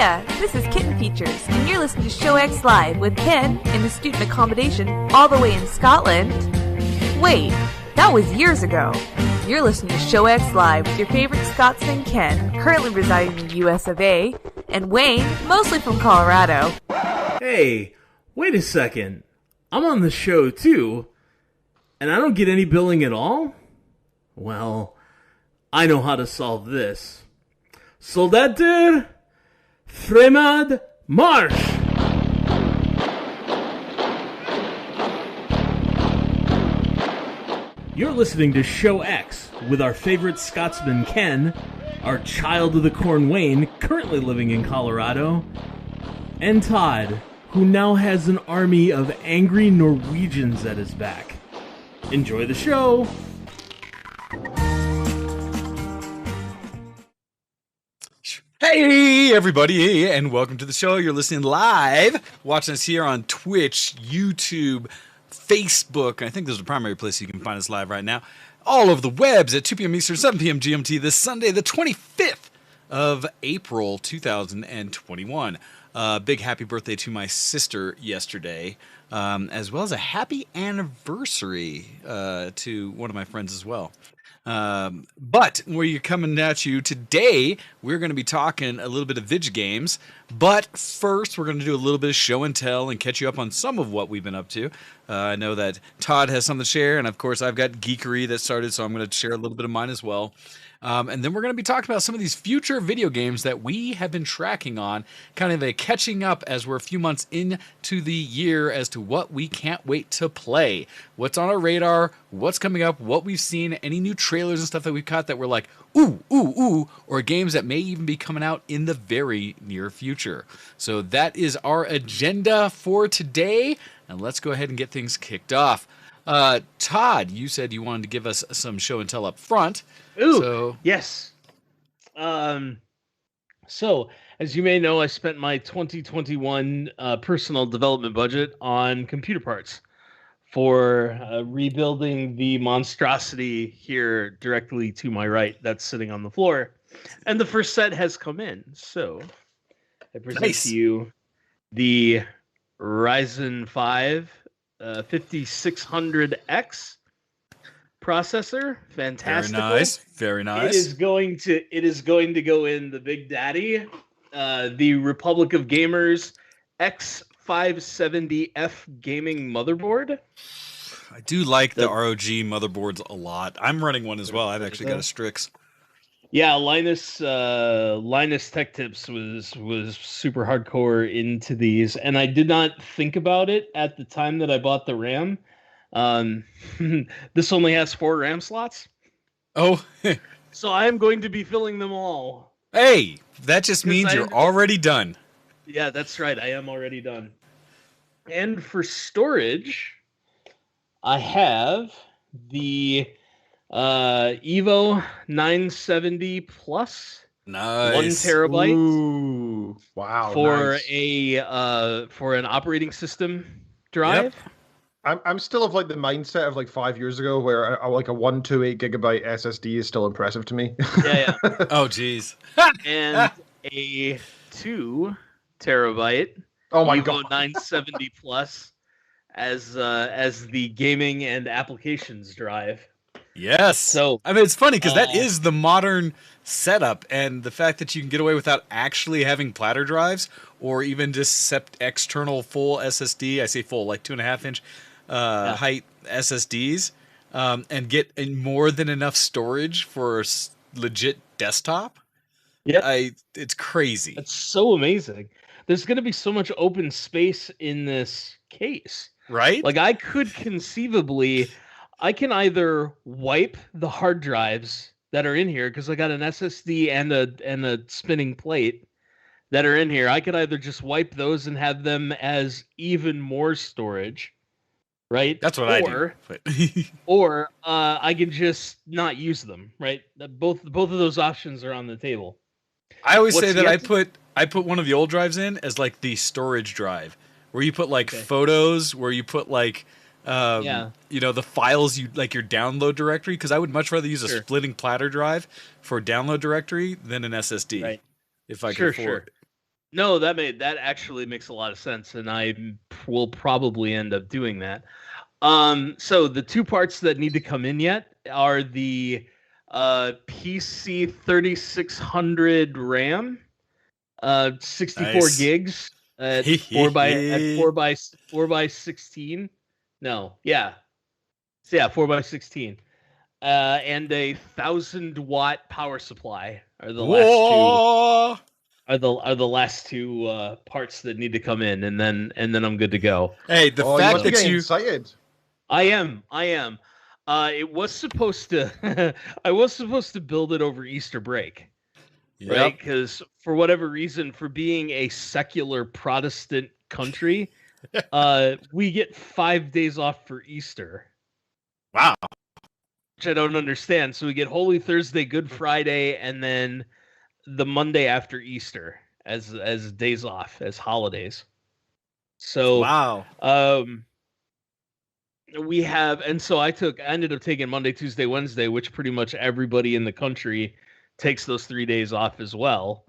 Hiya, this is Kitten Features, and you're listening to Show X Live with Ken in a student accommodation all the way in Scotland. Wait, that was years ago. You're listening to Show X Live with your favorite Scotsman Ken, currently residing in the US of A, and Wayne, mostly from Colorado. Hey, wait a second. I'm on the show too, and I don't get any billing at all? Well, I know how to solve this. Soldater, Fremad, March! You're listening to Show X with our favorite Scotsman Ken, our child of the corn Wayne, currently living in Colorado, and Todd, who now has an army of angry Norwegians at his back. Enjoy the show! Hey everybody, and welcome to the show. You're listening live, watching us here on Twitch, YouTube, Facebook. I think those are the primary places you can find us live right now. All over the webs at 2 p.m. Eastern, 7 p.m. GMT this Sunday, the 25th of April, 2021. Big happy birthday to my sister yesterday, as well as a happy anniversary to one of my friends as well. But we're coming at you today. We're going to be talking a little bit of video games, but first we're going to do a little bit of show and tell and catch you up on some of what we've been up to. I know that Todd has something to share, and of course I've got geekery that started, so I'm going to share a little bit of mine as well. And then we're going to be talking about some of these future video games that we have been tracking on, kind of a catching up as we're a few months into the year as to what we can't wait to play. What's on our radar, what's coming up, what we've seen, any new trailers and stuff that we've caught that we're like, ooh, ooh, ooh, or games that may even be coming out in the very near future. So that is our agenda for today, and let's go ahead and get things kicked off. Todd, you said you wanted to give us some show and tell up front. Ooh, yes. So, as you may know, I spent my 2021 personal development budget on computer parts for rebuilding the monstrosity here directly to my right that's sitting on the floor. And the first set has come in. So, I present to you the Ryzen 5 5600X processor. Fantastic. Very nice. It is going to go in the Big Daddy, the Republic of Gamers X570F gaming motherboard. I do like the ROG motherboards a lot. I'm running one as well. I've actually got a Strix. Yeah, Linus Tech Tips was super hardcore into these, and I did not think about it at the time that I bought the RAM. This only has 4 RAM slots. Oh, so I am going to be filling them all. Hey, that just means you're already done. Yeah, that's right. I am already done. And for storage, I have the Evo 970 Plus. Nice. 1 terabyte. Ooh, wow. For nice. For an operating system drive. Yep. I'm still of like the mindset of like 5 years ago where like a 128 gigabyte SSD is still impressive to me. Yeah. Oh, geez. And a 2 terabyte. Oh my Evo god. 970 Plus as the gaming and applications drive. Yes. So I mean, it's funny because that is the modern setup, and the fact that you can get away without actually having platter drives or even just external full SSD. I say full, like 2.5-inch height SSDs, and get more than enough storage for a legit desktop. Yeah, it's crazy. It's so amazing. There's going to be so much open space in this case, right? Like I could conceivably. I can either wipe the hard drives that are in here because I got an SSD and a spinning plate that are in here. I could either just wipe those and have them as even more storage, right? That's what I do. Or I can just not use them, right? Both of those options are on the table. I always say that I put one of the old drives in as like the storage drive, where you put like photos, where you put like the files you like your download directory, because I would much rather use a splitting platter drive for download directory than an SSD if I could afford it. No, that actually makes a lot of sense, and I will probably end up doing that. So the two parts that need to come in yet are the PC 3600 RAM, 64 Nice. gigs at 4 by 16. No, yeah, so yeah, 4 by 16. And a 1,000 watt power supply are the last two Whoa! are the last two parts that need to come in, and then I'm good to go. Hey, the Oh, you fact must be that getting you excited. I am. It was supposed to. I was supposed to build it over Easter break, right? Because for whatever reason, for being a secular Protestant country, we get 5 days off for Easter, Wow. which I don't understand. So we get Holy Thursday, Good Friday, and then the Monday after Easter as days off, as holidays. So Wow. we have, and so I ended up taking Monday, Tuesday, Wednesday, which pretty much everybody in the country takes those 3 days off as well.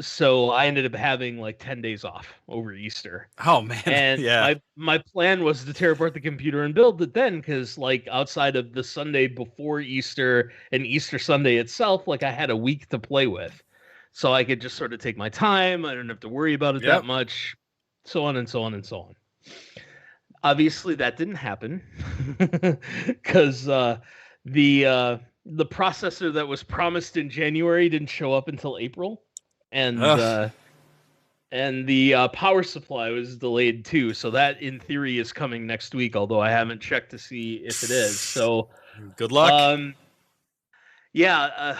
So I ended up having like 10 days off over Easter. Oh man. And Yeah. my plan was to tear apart the computer and build it then, because like outside of the Sunday before Easter and Easter Sunday itself, like I had a week to play with. So I could just sort of take my time. I didn't have to worry about it Yep. that much. So on and so on and so on. Obviously that didn't happen because the processor that was promised in January didn't show up until April. And Ugh. and the power supply was delayed too, so that in theory is coming next week. Although I haven't checked to see if it is. So, Good luck. Yeah,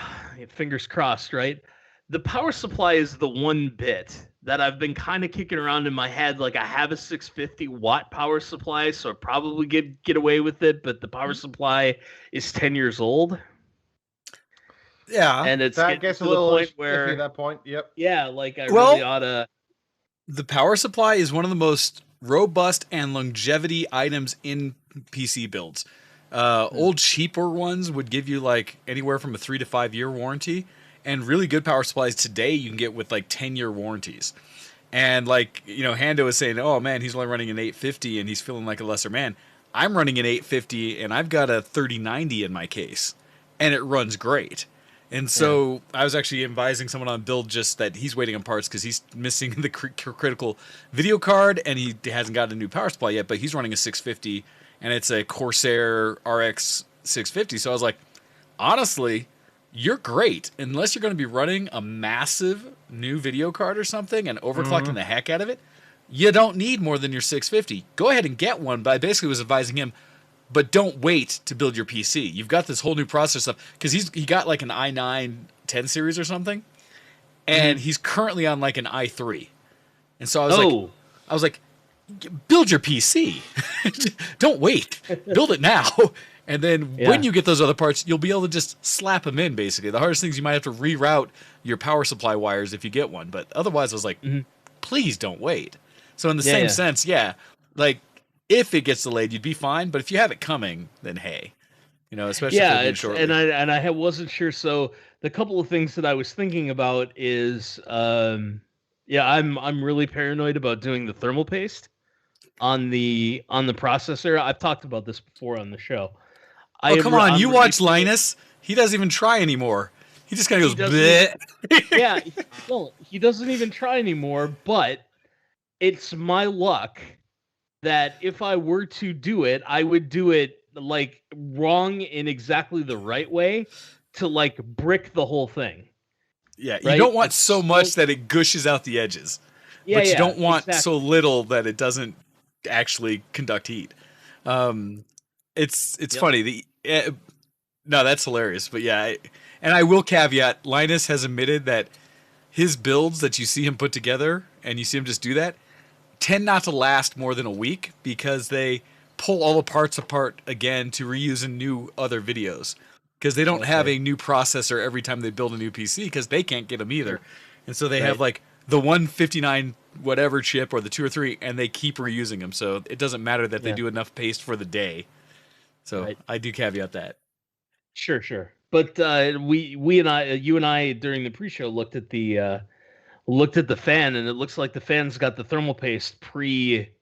fingers crossed, right? The power supply is the one bit that I've been kind of kicking around in my head. Like I have a 650-watt power supply, so I probably get away with it. But the power supply is 10 years old. Yeah. And it's That getting gets to a the little point iffy where at that point. Yep. yeah, like I Well- really ought to. The power supply is one of the most robust and longevity items in PC builds. Old cheaper ones would give you like anywhere from a 3 to 5 year warranty, and really good power supplies today you can get with like 10-year warranties. And like, you know, Hando is saying, oh man, he's only running an 850 and he's feeling like a lesser man. I'm running an 850 and I've got a 3090 in my case, and it runs great. And so I was actually advising someone on build just that he's waiting on parts because he's missing the critical video card and he hasn't got a new power supply yet, but he's running a 650 and it's a Corsair RX 650. So I was like, honestly, you're great. Unless you're going to be running a massive new video card or something and overclocking the heck out of it, you don't need more than your 650. Go ahead and get one. But I basically was advising him, but don't wait to build your PC. You've got this whole new processor stuff because he got like an i9 10 series or something, and he's currently on like an i3. And so I was like, build your PC. Don't wait. Build it now. And then when you get those other parts, you'll be able to just slap them in, basically. The hardest thing is you might have to reroute your power supply wires if you get one. But otherwise, I was like, please don't wait. So in the same sense, like, if it gets delayed, you'd be fine. But if you have it coming, then hey. You know, especially if it's shortly. and I wasn't sure. So the couple of things that I was thinking about is, I'm really paranoid about doing the thermal paste on the processor. I've talked about this before on the show. Oh, come on. You watch Linus. He doesn't even try anymore. He just kind of goes, bleh. Yeah. Well, he doesn't even try anymore, but it's my luck that if I were to do it, I would do it like wrong in exactly the right way to like brick the whole thing. Yeah. You don't want so much that it gushes out the edges. Yeah, but you don't want so little that it doesn't actually conduct heat. It's funny. No, that's hilarious. But yeah, and I will caveat, Linus has admitted that his builds that you see him put together and you see him just do that tend not to last more than a week because they pull all the parts apart again to reuse in new other videos because they don't have a new processor every time they build a new PC because they can't get them either. And so they have like the 159 whatever chip or the 2 or 3 and they keep reusing them. So it doesn't matter that they do enough paste for the day. So I do caveat that. Sure. But you and I during the pre-show looked at the looked at the fan, and it looks like the fan's got the thermal paste pre-spread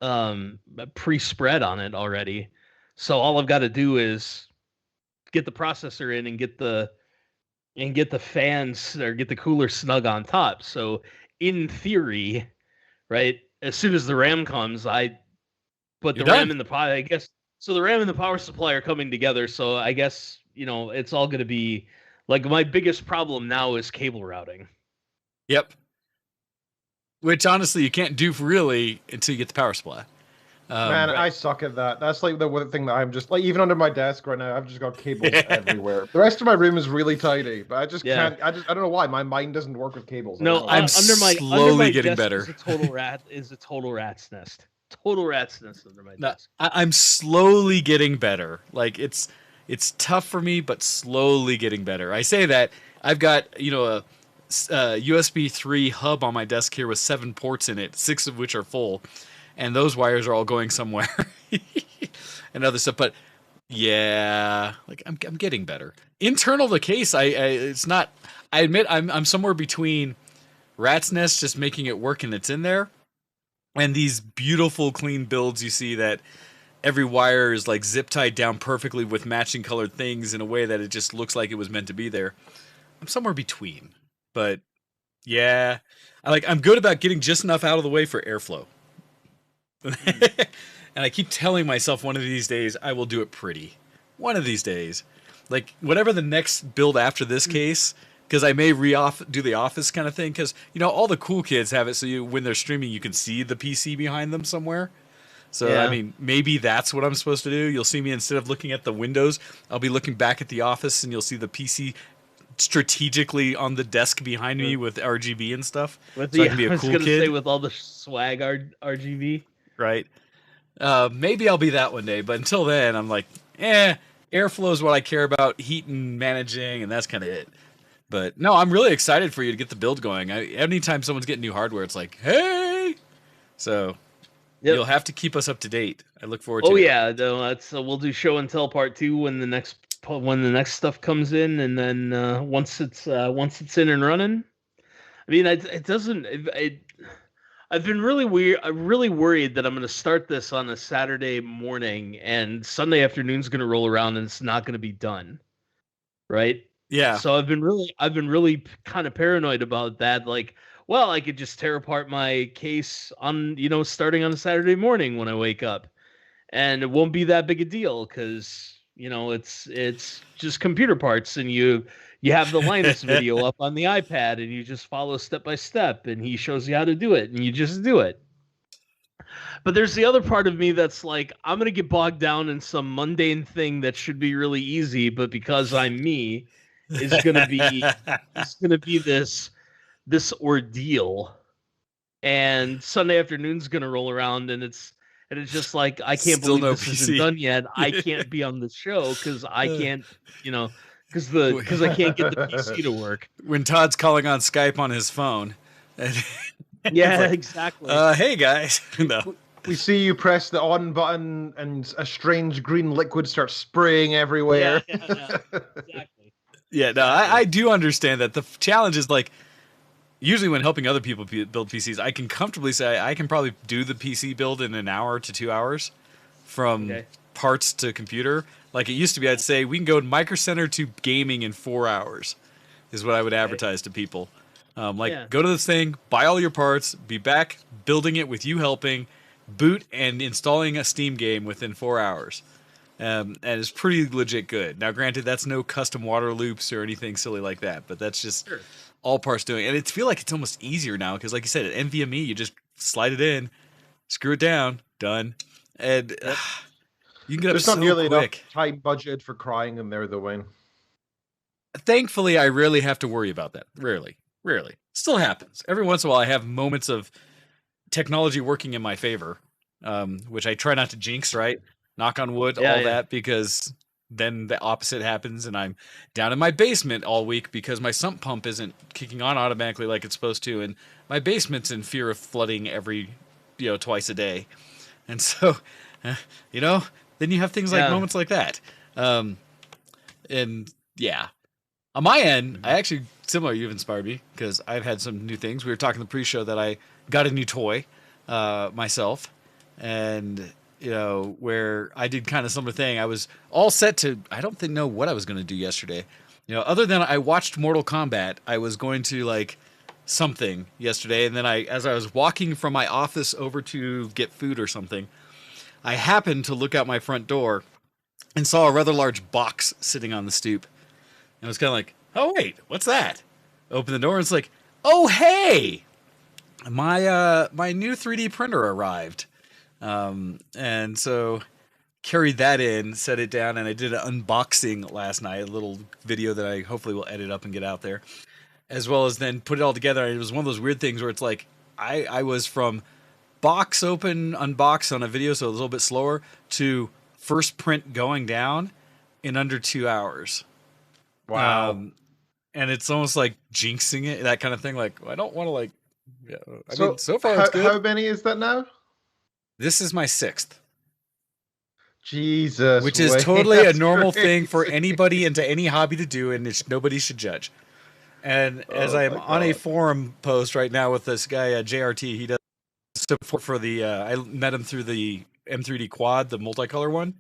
on it already. So all I've got to do is get the processor in and get the fans, or get the cooler snug on top. So in theory, right, as soon as the RAM comes, I put You're the RAM done. in the power. I guess so. The RAM and the power supply are coming together. So I guess it's all going to be like, my biggest problem now is cable routing. Yep. Which honestly you can't do really until you get the power supply. Man, Right. I suck at that. That's like the one thing that I'm just like, even under my desk right now, I've just got cables everywhere. The rest of my room is really tidy, but I just Yeah. can't. I don't know why my mind doesn't work with cables. I No, don't know why. I'm under my slowly getting desk better. Is a total rat's nest. Total rat's nest under my No, desk. I'm slowly getting better. Like it's tough for me, but slowly getting better. I say that I've got a USB 3 hub on my desk here with 7 ports in it, 6 of which are full, and those wires are all going somewhere and other stuff. But yeah, like I'm getting better. Internal to the case, it's not. I admit I'm somewhere between Rat's Nest, just making it work and it's in there, and these beautiful clean builds you see that every wire is like zip tied down perfectly with matching colored things in a way that it just looks like it was meant to be there. I'm somewhere between. But yeah, I'm good about getting just enough out of the way for airflow. And I keep telling myself one of these days I will do it pretty. One of these days. Like whatever the next build after this case, because I may do the Office kind of thing, because all the cool kids have it, so when they're streaming you can see the PC behind them somewhere. So Yeah. I mean, maybe that's what I'm supposed to do. You'll see me, instead of looking at the windows, I'll be looking back at the Office, and you'll see the PC strategically on the desk behind me with RGB and stuff. With So I can be a I was cool gonna kid. say, with all the swag RGB. Right? Maybe I'll be that one day, but until then, I'm like, airflow is what I care about, heat and managing, and that's kind of it. But no, I'm really excited for you to get the build going. Anytime someone's getting new hardware, it's like, hey! So Yep. you'll have to keep us up to date. I look forward to Oh it. yeah, no, that's we'll do show and tell part 2 when the next stuff comes in, and then once it's in and running. I mean, it doesn't. I've been really weird. I'm really worried that I'm going to start this on a Saturday morning, and Sunday afternoon's going to roll around, and it's not going to be done. Right? Yeah. So I've been really kind of paranoid about that. Like, well, I could just tear apart my case on starting on a Saturday morning when I wake up, and it won't be that big a deal because it's just computer parts, and you have the Linus video up on the iPad, and you just follow step by step, and he shows you how to do it, and you just do it. But there's the other part of me that's like, I'm gonna get bogged down in some mundane thing that should be really easy, but because I'm me, it's gonna be this ordeal. And Sunday afternoon's gonna roll around, and it's just like, I can't Still believe no this isn't PC. done yet. I can't be on the show because I can't, because I can't get the PC to work. When Todd's calling on Skype on his phone. Yeah, like, exactly. Hey guys. No. We see you press the on button, and a strange green liquid starts spraying everywhere. Yeah, exactly. Yeah, no, I do understand that. The challenge is like, usually when helping other people build PCs, I can comfortably say I can probably do the PC build in an hour to 2 hours from parts to computer. Like it used to be, I'd say we can go Micro Center to gaming in 4 hours is what I would advertise to people. Go to this thing, buy all your parts, be back building it with you helping, boot and installing a Steam game within 4 hours. And it's pretty legit good. Now, granted, that's no custom water loops or anything silly like that, but that's just all parts doing. And it feel like it's almost easier now because, like you said, at NVMe, you just slide it in, screw it down, done, and you can get There's up not so nearly quick. enough time budget for crying in there, though, Wayne. Thankfully, I rarely have to worry about that. Rarely. Still happens. Every once in a while, I have moments of technology working in my favor, which I try not to jinx, right? Knock on wood, that, because then the opposite happens, and I'm down in my basement all week because my sump pump isn't kicking on automatically like it's supposed to, and my basement's in fear of flooding every, twice a day. And so, then you have things like moments like that. And yeah. On my end, I actually, similar, you've inspired me because I've had some new things. We were talking in the pre-show that I got a new toy myself, and where I did kind of similar thing. I was all set to. I don't know what I was going to do yesterday. Other than I watched Mortal Kombat, I was going to like something yesterday, and then as I was walking from my office over to get food or something, I happened to look out my front door and saw a rather large box sitting on the stoop. And I was kind of like, oh, wait, what's that? Open the door, and it's like, oh, hey, my new 3D printer arrived. And so carried that in, set it down, and I did an unboxing last night, a little video that I hopefully will edit up and get out there, as well as then put it all together. And it was one of those weird things where it's like, I was from box open, unbox on a video, so it was a little bit slower, to first print going down in under 2 hours. Wow. And it's almost like jinxing it, that kind of thing. Like, I don't want to like, yeah. I So, mean, so far it's good. How many is that now? This is my 6th. Jesus. Which is wait, totally a that's normal crazy. thing for anybody into any hobby to do, and nobody should judge. And as I'm my on a God. forum post right now with this guy, JRT, he does support for the, I met him through the M3D Quad, the multicolor one.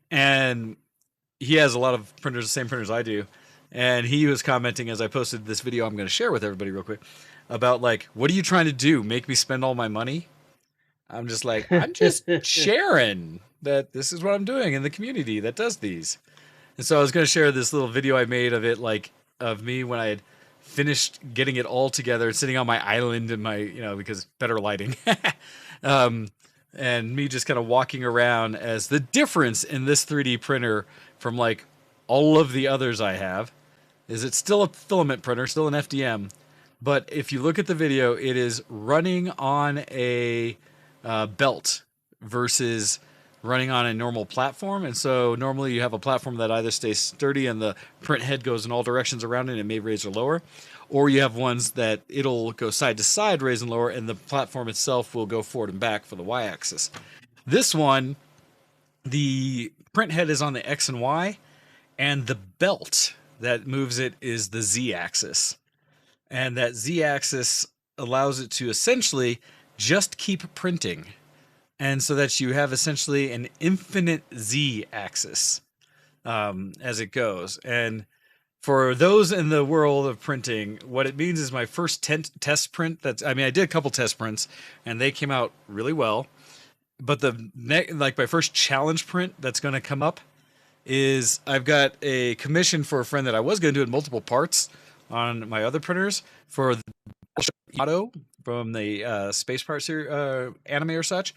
And he has a lot of printers, the same printers I do. And he was commenting as I posted this video I'm going to share with everybody real quick about like, what are you trying to do? Make me spend all my money? I'm just like, I'm just sharing that this is what I'm doing in the community that does these. And so I was going to share this little video I made of it, like of me when I had finished getting it all together, sitting on my island in my, because better lighting. And me just kind of walking around as the difference in this 3D printer from like all of the others I have is it's still a filament printer, still an FDM. But if you look at the video, it is running on a belt versus running on a normal platform. And so normally you have a platform that either stays sturdy and the print head goes in all directions around it and it may raise or lower, or you have ones that it'll go side to side, raise and lower, and the platform itself will go forward and back for the Y-axis. This one, the print head is on the X and Y, and the belt that moves it is the Z-axis. And that Z-axis allows it to essentially just keep printing. And so that you have essentially an infinite Z-axis as it goes. And for those in the world of printing, what it means is my first test print, I did a couple test prints, and they came out really well. But my first challenge print that's going to come up is I've got a commission for a friend that I was going to do in multiple parts on my other printers for the Auto from the Space Part series, anime or such.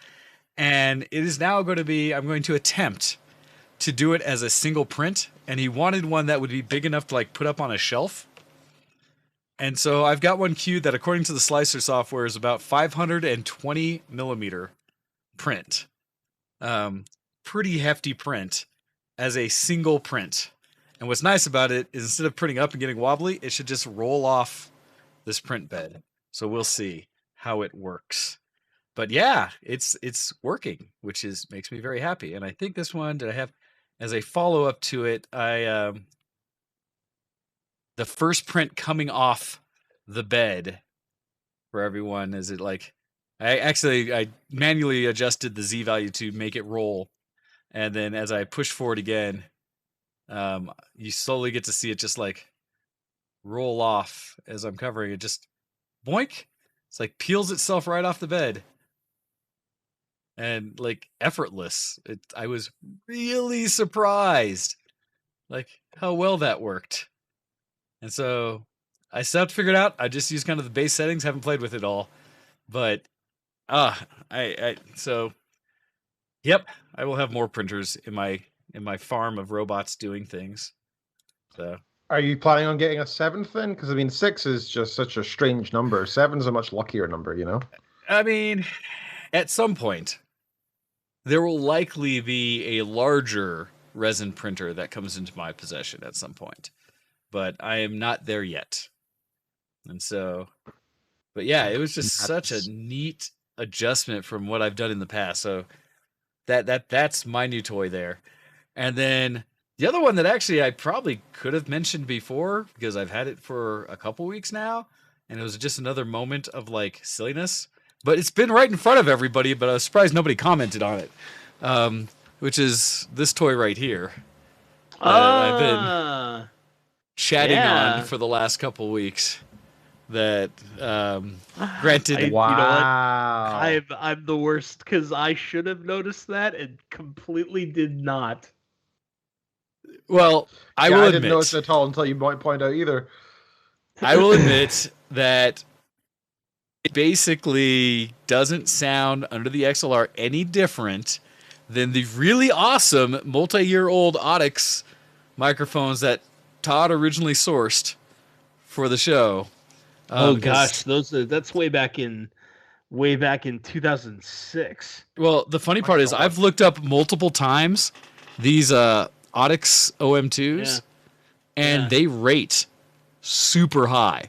And it is now going to be, I'm going to attempt to do it as a single print. And he wanted one that would be big enough to like put up on a shelf. And so I've got one queued that according to the Slicer software is about 520 millimeter print. Pretty hefty print as a single print. And what's nice about it is instead of printing up and getting wobbly, it should just roll off this print bed. So we'll see how it works. But yeah, it's working, which makes me very happy. And I think this one, did I have as a follow-up to it, the first print coming off the bed for everyone, is it like I manually adjusted the Z value to make it roll. And then as I push forward again, you slowly get to see it just like roll off as I'm covering it. Just boink. It's like peels itself right off the bed. And like effortless. I was really surprised like how well that worked. And so I still have to figure it out. I just use kind of the base settings, haven't played with it all. But so yep, I will have more printers in my farm of robots doing things. So Are you planning on getting a 7th then? Because 6 is just such a strange number. 7's a much luckier number, I mean, at some point, there will likely be a larger resin printer that comes into my possession at some point. But I am not there yet. And so, but yeah, it was just such a neat adjustment from what I've done in the past. So that's my new toy there. And then The other one that actually I probably could have mentioned before because I've had it for a couple weeks now, and it was just another moment of like silliness. But it's been right in front of everybody, but I was surprised nobody commented on it. Which is this toy right here. I've been chatting on for the last couple weeks. That granted, Wow. I'm the worst because I should have noticed that and completely did not. well, I Yeah, will I admit, didn't notice it at all until you might point out either. I will admit that it basically doesn't sound under the XLR any different than the really awesome multi-year-old Audix microphones that Todd originally sourced for the show. Oh because- gosh, that's way back in 2006. Well, the funny part is God. I've looked up multiple times these Audix OM2s, and they rate super high.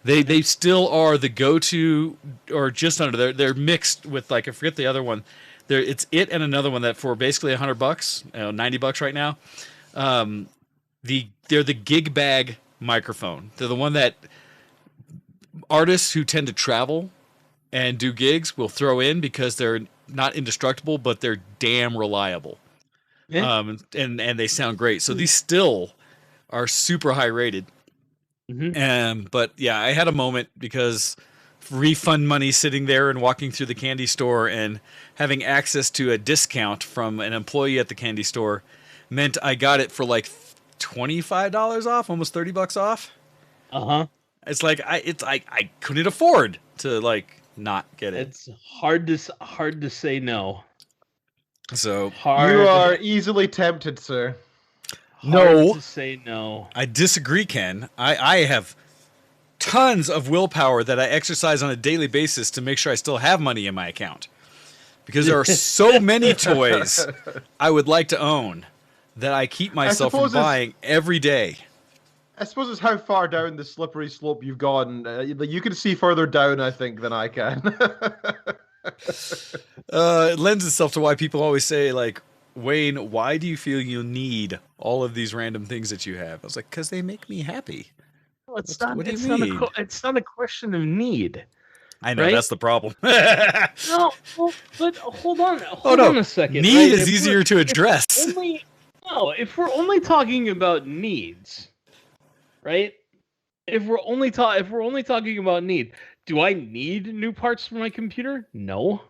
They still are the go-to, or just under. They're mixed with, like, I forget the other one. It's it and another one that for basically $100, $90 right now. They're the gig bag microphone. They're the one that artists who tend to travel and do gigs will throw in because they're not indestructible, but they're damn reliable. Yeah. And they sound great. So these still are super high rated. But yeah, I had a moment because refund money sitting there and walking through the candy store and having access to a discount from an employee at the candy store meant I got it for like $25 off, almost $30 off. It's like I couldn't afford to like not get it. It's hard to say no. So Hard. You are easily tempted, sir. hard to say no. I disagree, Ken. I have tons of willpower that I exercise on a daily basis to make sure I still have money in my account. Because there are so many toys I would like to own that I keep myself from buying every day. I suppose it's how far down the slippery slope you've gone. You can see further down, I think, than I can. It lends itself to why people always say, like, Wayne, why do you feel you need all of these random things that you have? I was like, because they make me happy. No, it's What not. do you It's not, mean? it's not a question of need. I know, Right? that's the problem. No, well, but hold on. Hold no. on a second. Need right? is If easier we're- to address. If we're only talking about needs, right? If we're only talking about need, do I need new parts for my computer? No.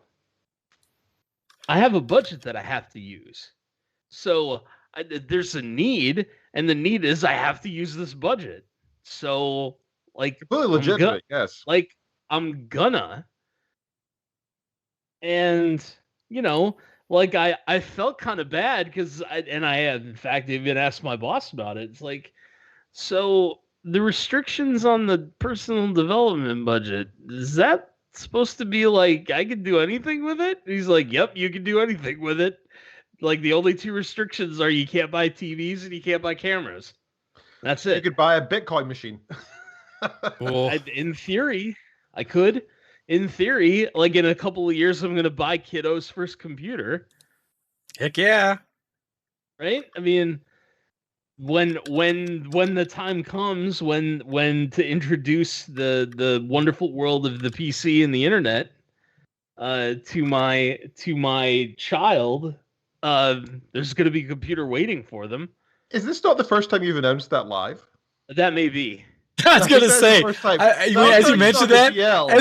I have a budget that I have to use. So there's a need, and the need is I have to use this budget. So, like, Completely legitimate, yes. like, I'm gonna. And, like, I felt kind of bad because I had, in fact, even asked my boss about it. It's like, so the restrictions on the personal development budget, is that supposed to be like I could do anything with it? And he's like, yep, you can do anything with it. Like, the only two restrictions are you can't buy TVs and you can't buy cameras. That's You it. could buy a Bitcoin machine. Well, In theory, I could. In theory, like, in a couple of years, I'm gonna buy kiddo's first computer. heck yeah. Right? I mean, when the time comes when to introduce the wonderful world of the PC and the internet to my child, there's going to be a computer waiting for them. Is this not the first time you've announced that live? That may be. I was I gonna think that's say, the first time. as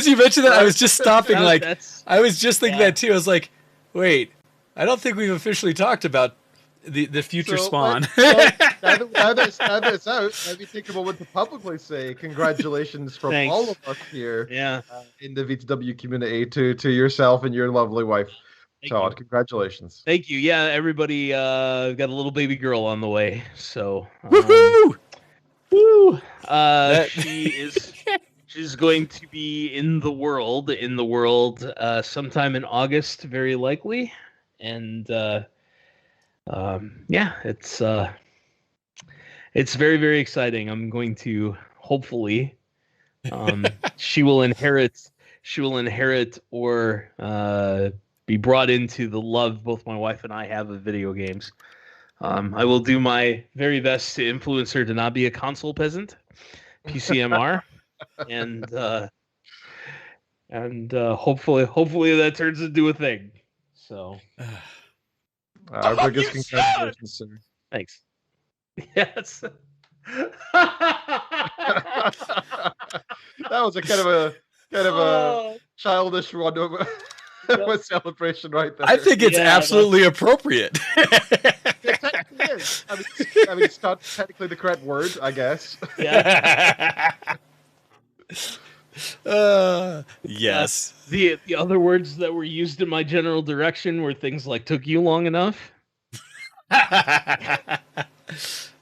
you mentioned that, I was just stopping. Like, That's I was just thinking Yeah. that too. I was like, wait, I don't think we've officially talked about the future So, Spawn. now that it's out, let me take a moment to publicly say congratulations from Thanks. all of us here yeah. in the VTW community to yourself and your lovely wife, Thank Todd. you. Congratulations. Thank you. Yeah, everybody got a little baby girl on the way. So Woohoo! woo. That- She's going to be in the world sometime in August, very likely. And yeah, it's very, very exciting. I'm going to hopefully she will inherit or be brought into the love both my wife and I have of video games. I will do my very best to influence her to not be a console peasant, PCMR, and hopefully that turns into a thing. So, Our biggest congratulations, sir. thanks. Yes. That was a kind of a childish one of a celebration right there. I think it's absolutely appropriate. It technically is. I mean, it's not technically the correct word, I guess. Yeah. Yes. The other words that were used in my general direction were things like "took you long enough."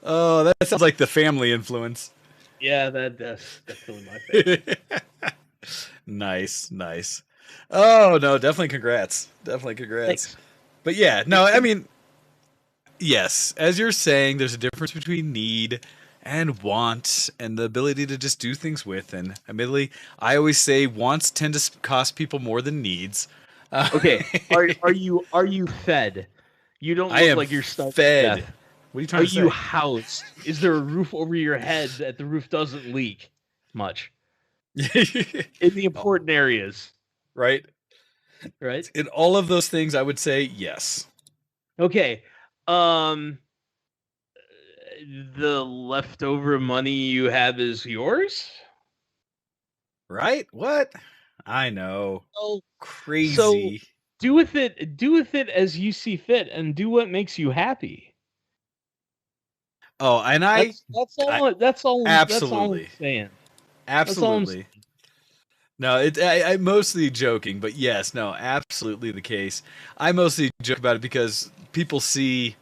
Oh, that sounds like the family influence. Yeah, that's definitely my favorite. Nice. Oh no, definitely congrats. Thanks. But yeah, no, I mean, yes, as you're saying, there's a difference between need and want and the ability to just do things with. And admittedly, I always say wants tend to cost people more than needs. Okay, are you fed? You don't look I am like you're stuck. fed. What are you trying Are to say? you housed? Is there a roof over your head that the roof doesn't leak much in the important areas? Right? Right. In all of those things, I would say yes. Okay. The leftover money you have is yours? Right? What? I know. Oh, Crazy. so do with it as you see fit and do what makes you happy. Oh, and That's all absolutely. I'm saying. Absolutely. No, I'm mostly joking, but yes, no, absolutely the case. I mostly joke about it because people see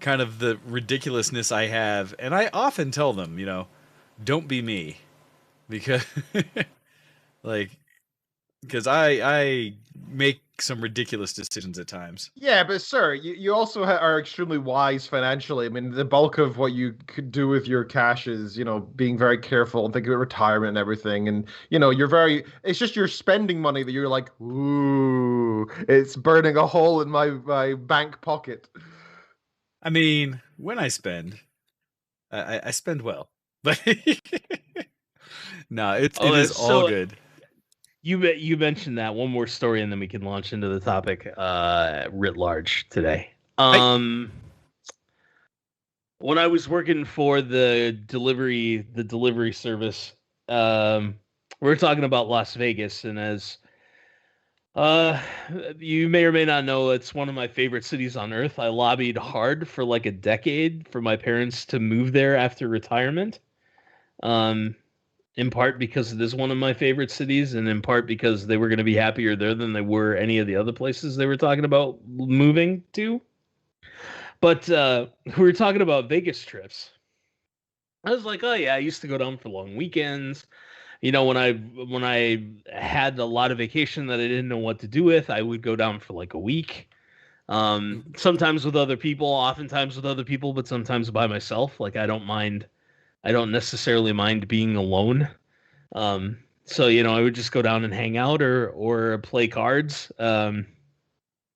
kind of the ridiculousness I have, and I often tell them, don't be me, because because I make some ridiculous decisions at times. Yeah, but sir, you also are extremely wise financially. I mean, the bulk of what you could do with your cash is, being very careful and thinking about retirement and everything. And, it's just you're spending money that you're like, ooh, it's burning a hole in my bank pocket. I mean, when I spend, I spend well, but no, it is all good. You mentioned that. One more story, and then we can launch into the topic writ large today. When I was working for the delivery service, we were talking about Las Vegas, and as you may or may not know, it's one of my favorite cities on earth. I lobbied hard for like a decade for my parents to move there after retirement. In part because it is one of my favorite cities, and in part because they were going to be happier there than they were any of the other places they were talking about moving to. But we were talking about Vegas trips. I was like, oh yeah, I used to go down for long weekends. When I had a lot of vacation that I didn't know what to do with, I would go down for like a week. Sometimes with other people, oftentimes with other people, but sometimes by myself. Like I don't necessarily mind being alone. So, I would just go down and hang out or play cards.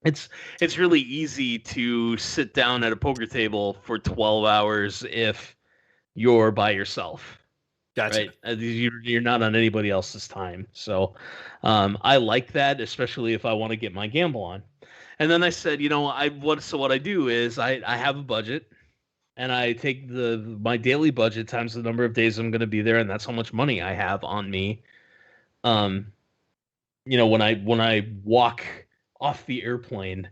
It's really easy to sit down at a poker table for 12 hours if you're by yourself. Gotcha. Right? You're not on anybody else's time. So I like that, especially if I want to get my gamble on. And then I said, what I do is I have a budget. And I take my daily budget times the number of days I'm going to be there, and that's how much money I have on me. When I walk off the airplane,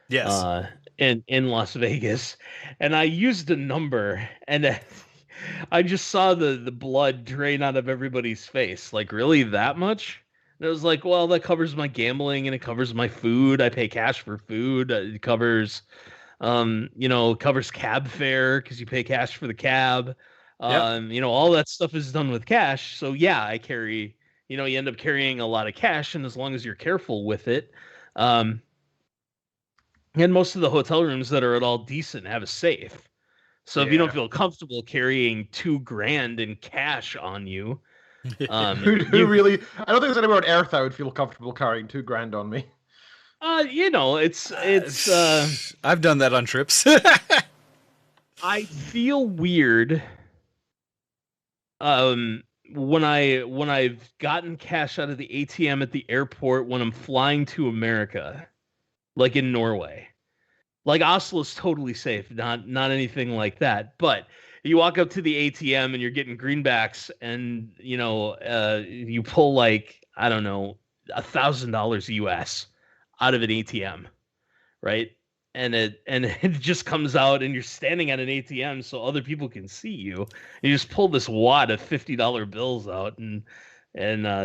yes, in Las Vegas, and I used a number, and I just saw the blood drain out of everybody's face. Like, really, that much? And it was like, well, that covers my gambling, and it covers my food. I pay cash for food. It covers. Covers cab fare because you pay cash for the cab. All that stuff is done with cash. So yeah, I carry, you end up carrying a lot of cash, and as long as you're careful with it, and most of the hotel rooms that are at all decent have a safe. So if you don't feel comfortable carrying $2,000 in cash on you, who really? I don't think there's anywhere on earth I would feel comfortable carrying $2,000 on me. it's I've done that on trips. I feel weird when I've gotten cash out of the ATM at the airport when I'm flying to America, like in Norway. Like Oslo's totally safe, not anything like that. But you walk up to the ATM and you're getting greenbacks, and you pull like, I don't know, $1,000 US out of an ATM, right? And it just comes out, and you're standing at an ATM so other people can see you. You just pull this wad of $50 bills out and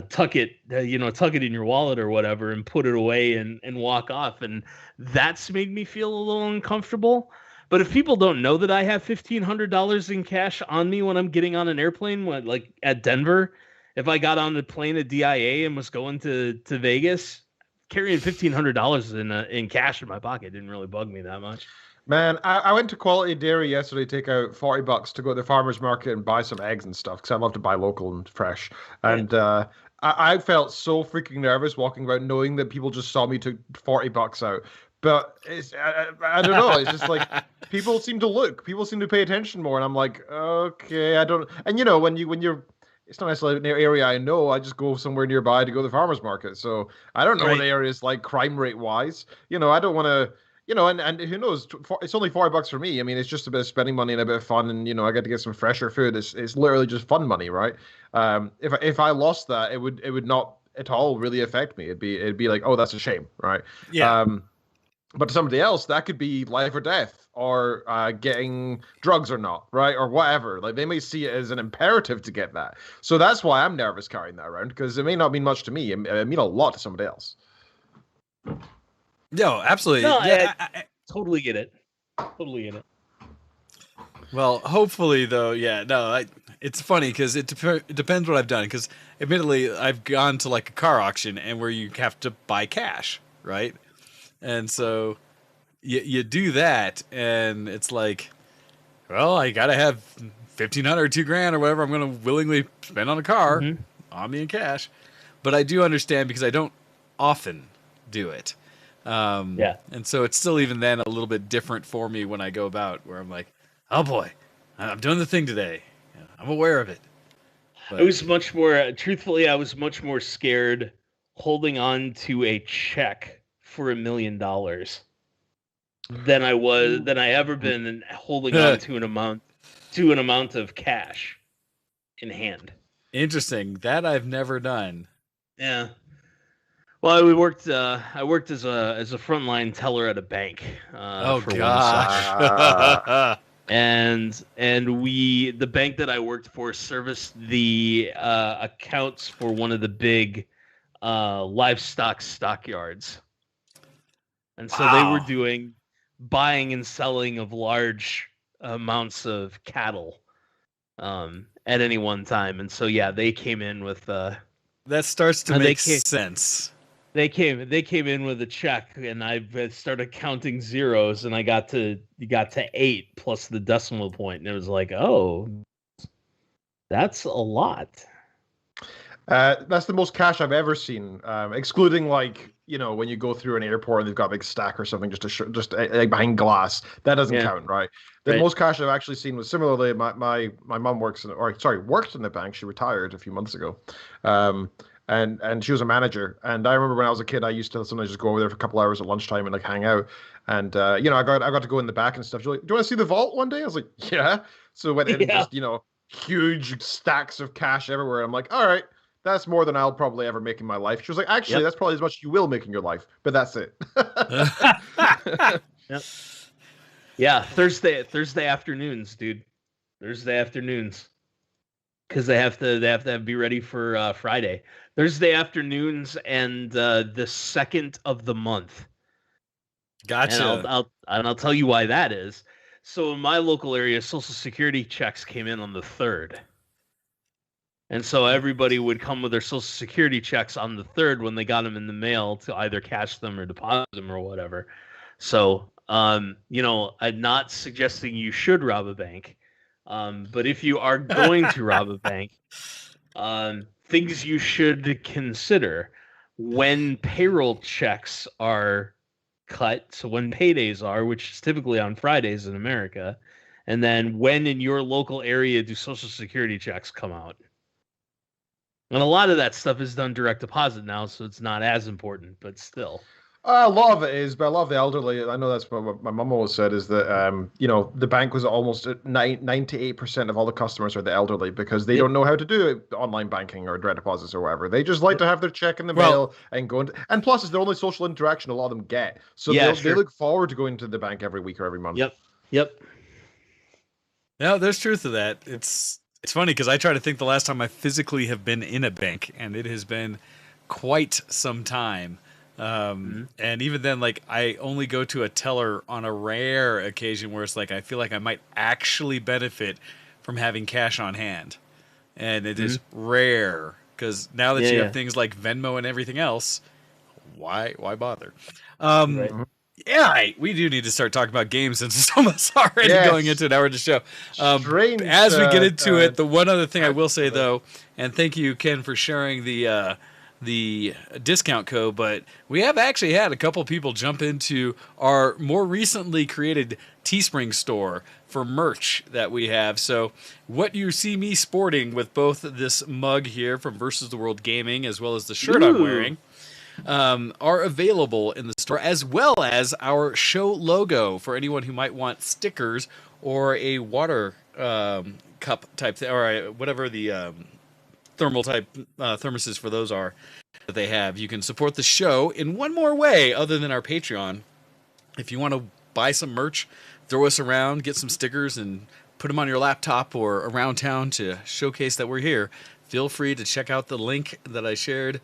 tuck it in your wallet or whatever, and put it away and walk off. And that's made me feel a little uncomfortable. But if people don't know that I have $1,500 in cash on me when I'm getting on an airplane, like at Denver, if I got on the plane at DIA and was going to Vegas, carrying $1,500 in cash in my pocket didn't really bug me that much. Man, I went to Quality Dairy yesterday to take out $40 to go to the farmer's market and buy some eggs and stuff because I love to buy local and fresh. And I felt so freaking nervous walking around knowing that people just saw me took $40 out. But I don't know. It's just like people seem to pay attention more, and I'm like, okay, I don't. And when you're, it's not necessarily an area I know. I just go somewhere nearby to go to the farmer's market. So I don't know what areas like crime rate wise. I don't want to. And who knows? It's only $40 for me. I mean, it's just a bit of spending money and a bit of fun, and I get to get some fresher food. It's literally just fun money, right? If I lost that, it would not at all really affect me. It'd be like, oh, that's a shame, right? Yeah. But to somebody else, that could be life or death, or getting drugs or not, right? Or whatever. Like, they may see it as an imperative to get that. So that's why I'm nervous carrying that around, because it may not mean much to me. It mean a lot to somebody else. No, absolutely. No, yeah, I totally get it. Totally get it. Well, hopefully, though, it's funny because it depends what I've done. Because admittedly, I've gone to like a car auction and where you have to buy cash, right? And so you do that, and it's like, well, I gotta have $1,500 or $2,000 or whatever I'm gonna willingly spend on a car on me in cash. But I do understand because I don't often do it. And so it's still even then a little bit different for me when I go about, where I'm like, oh boy, I'm doing the thing today. I'm aware of it. But I was much more, truthfully, I was much more scared holding on to a check for $1 million than I ever been holding on to an amount of cash in hand. Interesting. That I've never done. Yeah. Well, I worked as a frontline teller at a bank. Oh for gosh. And the bank that I worked for serviced the accounts for one of the big livestock stockyards. And so they were doing buying and selling of large amounts of cattle at any one time. And so, they came in with that starts to make sense. They came in with a check, and I started counting zeros, and I got to 8 plus the decimal point, and it was like, oh, that's a lot. That's the most cash I've ever seen, excluding when you go through an airport and they've got a big stack or something just behind glass. That doesn't count, right? The most cash I've actually seen was similarly. My mom worked in the bank. She retired a few months ago, and she was a manager. And I remember when I was a kid, I used to sometimes just go over there for a couple hours at lunchtime and hang out. And I got to go in the back and stuff. She's like, "Do you want to see the vault one day?" I was like, "Yeah." So went in, just huge stacks of cash everywhere. I'm like, "All right. That's more than I'll probably ever make in my life." She was like, "Actually, that's probably as much as you will make in your life, but that's it." Yep. Yeah, Thursday afternoons, dude. Thursday afternoons, because they have to be ready for Friday. Thursday afternoons and the second of the month. Gotcha. And I'll tell you why that is. So in my local area, Social Security checks came in on the 3rd. And so everybody would come with their Social Security checks on the 3rd when they got them in the mail to either cash them or deposit them or whatever. So, I'm not suggesting you should rob a bank. But if you are going to rob a bank, things you should consider when payroll checks are cut. So when paydays are, which is typically on Fridays in America, And then when in your local area do Social Security checks come out? And a lot of that stuff is done direct deposit now, so it's not as important, but still. A lot of it is, but a lot of the elderly, I know that's what my mum always said, is that, the bank was almost at 98% of all the customers are the elderly because they don't know how to do online banking or direct deposits or whatever. They just like to have their check in the mail and go into, and plus it's the only social interaction a lot of them get. So they look forward to going to the bank every week or every month. Yep. No, there's truth to that. It's funny because I try to think the last time I physically have been in a bank, and it has been quite some time. And even then, like, I only go to a teller on a rare occasion where it's like I feel like I might actually benefit from having cash on hand, and it is rare because now that you have things like Venmo and everything else, why bother? Yeah, we do need to start talking about games since it's almost already going into an hour of the show. Strange, as we get into it, the one other thing I will say, though, and thank you, Ken, for sharing the discount code, but we have actually had a couple people jump into our more recently created Teespring store for merch that we have. So what you see me sporting with both this mug here from Versus the World Gaming as well as the shirt I'm wearing are available in the store, as well as our show logo for anyone who might want stickers or a water cup type thing, or whatever the thermal type thermoses for those are that they have. You can support the show in one more way other than our Patreon. If you want to buy some merch, throw us around, get some stickers, and put them on your laptop or around town to showcase that we're here, feel free to check out the link that I shared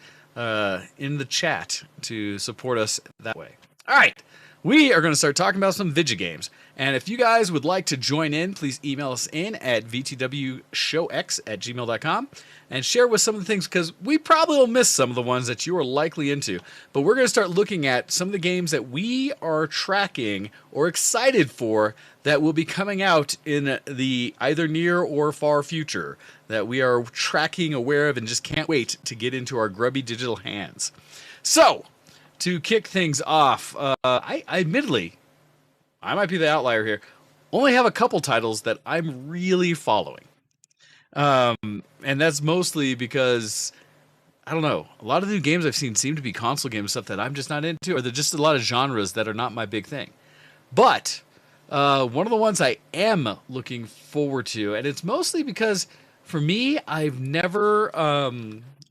in the chat to support us that way. All right, we are going to start talking about some video games. And if you guys would like to join in, please email us in at vtwshowx@gmail.com and share with some of the things, because we probably will miss some of the ones that you are likely into. But we're going to start looking at some of the games that we are tracking or excited for that will be coming out in the either near or far future that we are tracking, aware of, and just can't wait to get into our grubby digital hands. So, to kick things off, I admittedly, I might be the outlier here, only have a couple titles that I'm really following. And that's mostly because, I don't know, a lot of the games I've seen seem to be console game stuff that I'm just not into, or they're just a lot of genres that are not my big thing. But one of the ones I am looking forward to, and it's mostly because, for me, I've never,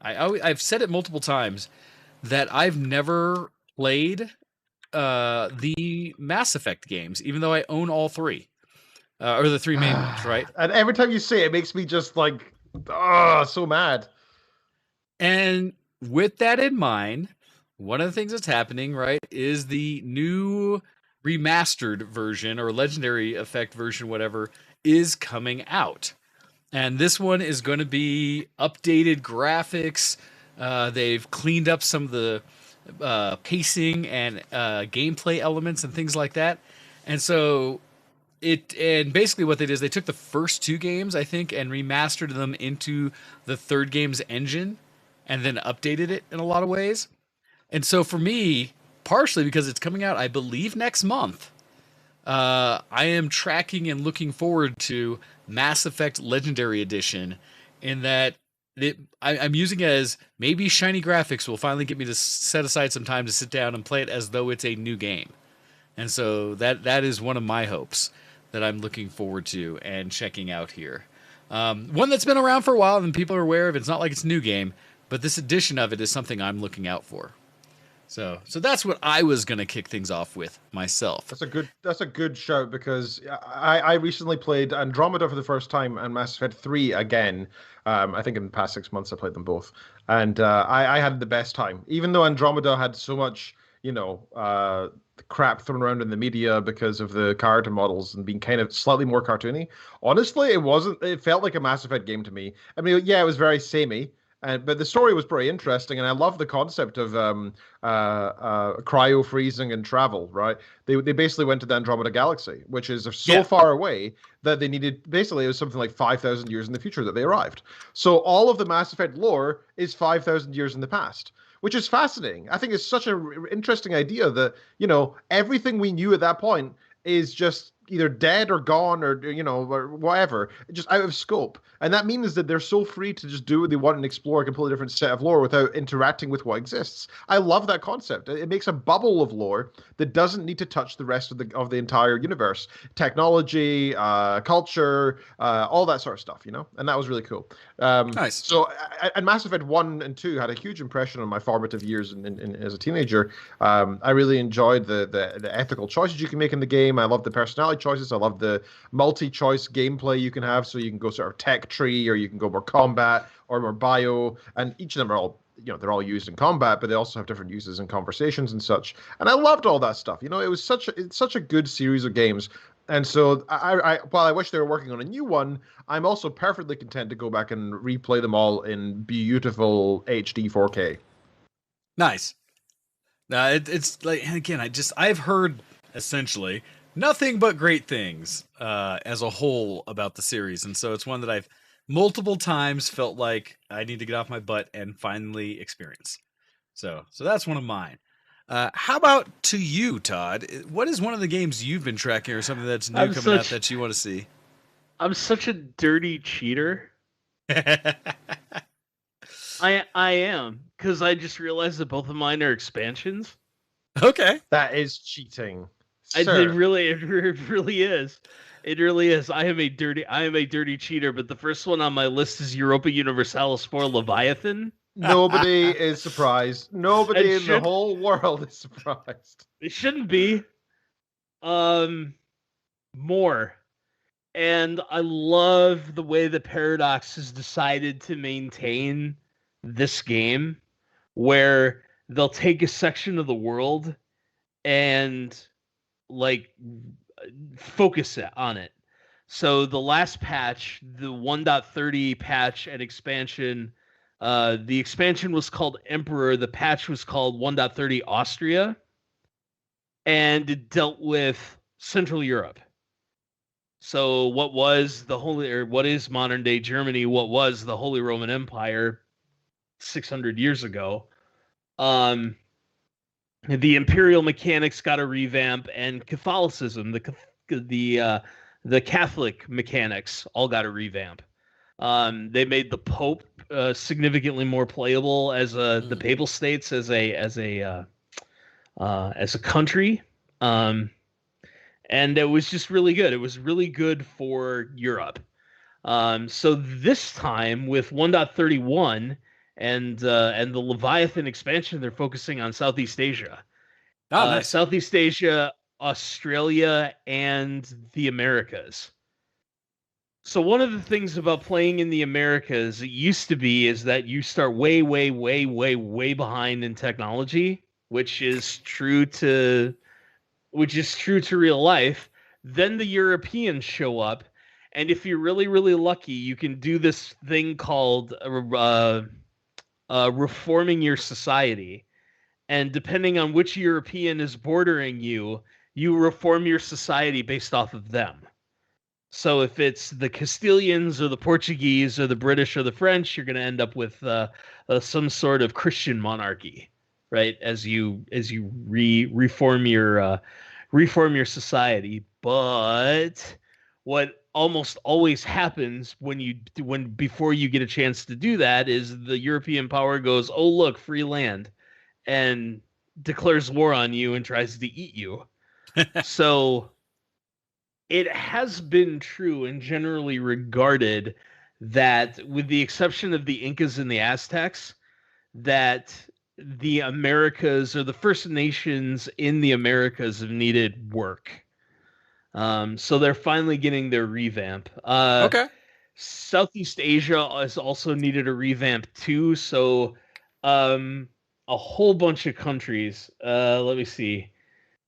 I've said it multiple times, that I've never played the Mass Effect games, even though I own all three, or the three main ones, right? And every time you say it, it makes me just like, so mad. And with that in mind, one of the things that's happening, right, is the new remastered version or Legendary Effect version, whatever, is coming out. And this one is going to be updated graphics. They've cleaned up some of the pacing and gameplay elements and things like that. And so basically what they did is they took the first two games, I think, and remastered them into the third game's engine and then updated it in a lot of ways. And so for me, partially because it's coming out, I believe, next month, I am tracking and looking forward to Mass Effect Legendary Edition, in that I'm using it as maybe shiny graphics will finally get me to set aside some time to sit down and play it as though it's a new game. And so that is one of my hopes that I'm looking forward to and checking out here. One that's been around for a while and people are aware of. It's not like it's a new game, but this edition of it is something I'm looking out for. So that's what I was going to kick things off with myself. That's a good shout, because I recently played Andromeda for the first time and Mass Effect 3 again. I think in the past 6 months I played them both, and I had the best time. Even though Andromeda had so much, crap thrown around in the media because of the character models and being kind of slightly more cartoony. Honestly, it felt like a Mass Effect game to me. I mean, yeah, it was very samey. But the story was pretty interesting, and I love the concept of cryo freezing and travel. Right? They basically went to the Andromeda Galaxy, which is so far away that they needed. Basically, it was something like 5,000 years in the future that they arrived. So all of the Mass Effect lore is 5,000 years in the past, which is fascinating. I think it's such an interesting idea that everything we knew at that point is just either dead or gone or or whatever, just out of scope. And that means that they're so free to just do what they want and explore a completely different set of lore without interacting with what exists. I love that concept. It makes a bubble of lore that doesn't need to touch the rest of the entire universe, technology, culture, all that sort of stuff, and that was really cool. Nice. So, and Mass Effect 1 and 2 had a huge impression on my formative years as a teenager. I really enjoyed the ethical choices you can make in the game. I love the personality choices. I love the multi-choice gameplay you can have, so you can go sort of tech tree, or you can go more combat or more bio, and each of them are all they're all used in combat, but they also have different uses in conversations and such. And I loved all that stuff. It was it's such a good series of games. And so I while I wish they were working on a new one, I'm also perfectly content to go back and replay them all in beautiful HD 4K. Nice. It's like, and again, I've heard essentially nothing but great things as a whole about the series, and so it's one that I've multiple times felt like I need to get off my butt and finally experience. So that's one of mine. How about to you, Todd? What is one of the games you've been tracking, or something that's new coming out that you want to see? I'm such a dirty cheater. I am, because I just realized that both of mine are expansions. Okay, that is cheating. It really is. It really is. I am a dirty cheater. But the first one on my list is Europa Universalis 4 Leviathan. Nobody is surprised. Nobody in the whole world is surprised. It shouldn't be. More. And I love the way that Paradox has decided to maintain this game, where they'll take a section of the world and focus on it. So the last patch, the 1.30 patch and expansion, the expansion was called Emperor. The patch was called 1.30 Austria, and it dealt with Central Europe. So what is modern day Germany? What was the Holy Roman Empire 600 years ago? The imperial mechanics got a revamp, and Catholicism, the Catholic mechanics, all got a revamp. They made the Pope significantly more playable as the Papal States as a country, and it was just really good. It was really good for Europe. So this time with 1.31 and the Leviathan expansion, they're focusing on Southeast Asia. Oh, nice. Southeast Asia, Australia, and the Americas. So one of the things about playing in the Americas, it used to be, is that you start way, way, way, way, way behind in technology, which is true to real life. Then the Europeans show up, and if you're really, really lucky, you can do this thing called reforming your society. And depending on which European is bordering you, you reform your society based off of them. So if it's the Castilians or the Portuguese or the British or the French, you're going to end up with some sort of Christian monarchy, right? As you reform your society. But what almost always happens before you get a chance to do that is the European power goes, "Oh look, free land," and declares war on you and tries to eat you. So it has been true and generally regarded that, with the exception of the Incas and the Aztecs, that the Americas, or the First Nations in the Americas, have needed work. So they're finally getting their revamp. Okay. Southeast Asia has also needed a revamp too. So a whole bunch of countries. Let me see.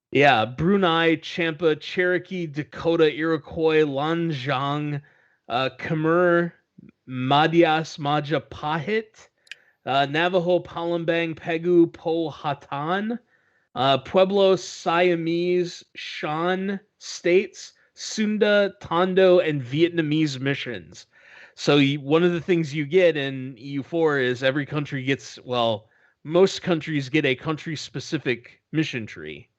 Yeah, Brunei, Champa, Cherokee, Dakota, Iroquois, Lanzhang, Khmer, Madhya Pahit, Navajo, Palembang, Pegu, Powhatan, Pueblo, Siamese, Shan states, Sunda, Tondo, and Vietnamese missions. So one of the things you get in EU4 is every country gets, most countries get a country-specific mission tree.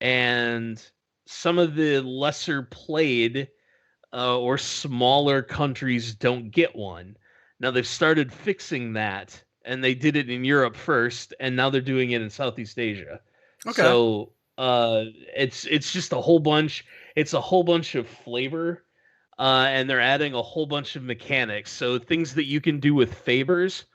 And some of the lesser played or smaller countries don't get one. Now they've started fixing that, and they did it in Europe first, and now they're doing it in Southeast Asia. Okay. So it's just a whole bunch. It's a whole bunch of flavor, and they're adding a whole bunch of mechanics. So things that you can do with favors.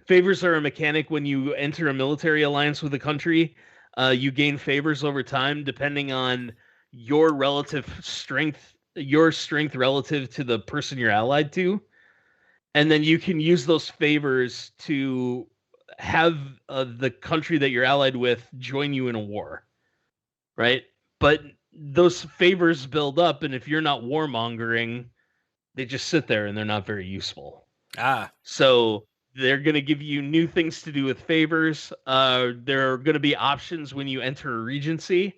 Favors are a mechanic when you enter a military alliance with a country. You gain favors over time depending on your relative strength, your strength relative to the person you're allied to. And then you can use those favors to have the country that you're allied with join you in a war, right? But those favors build up, and if you're not warmongering, they just sit there and they're not very useful. So they're going to give you new things to do with favors. There are going to be options when you enter a regency.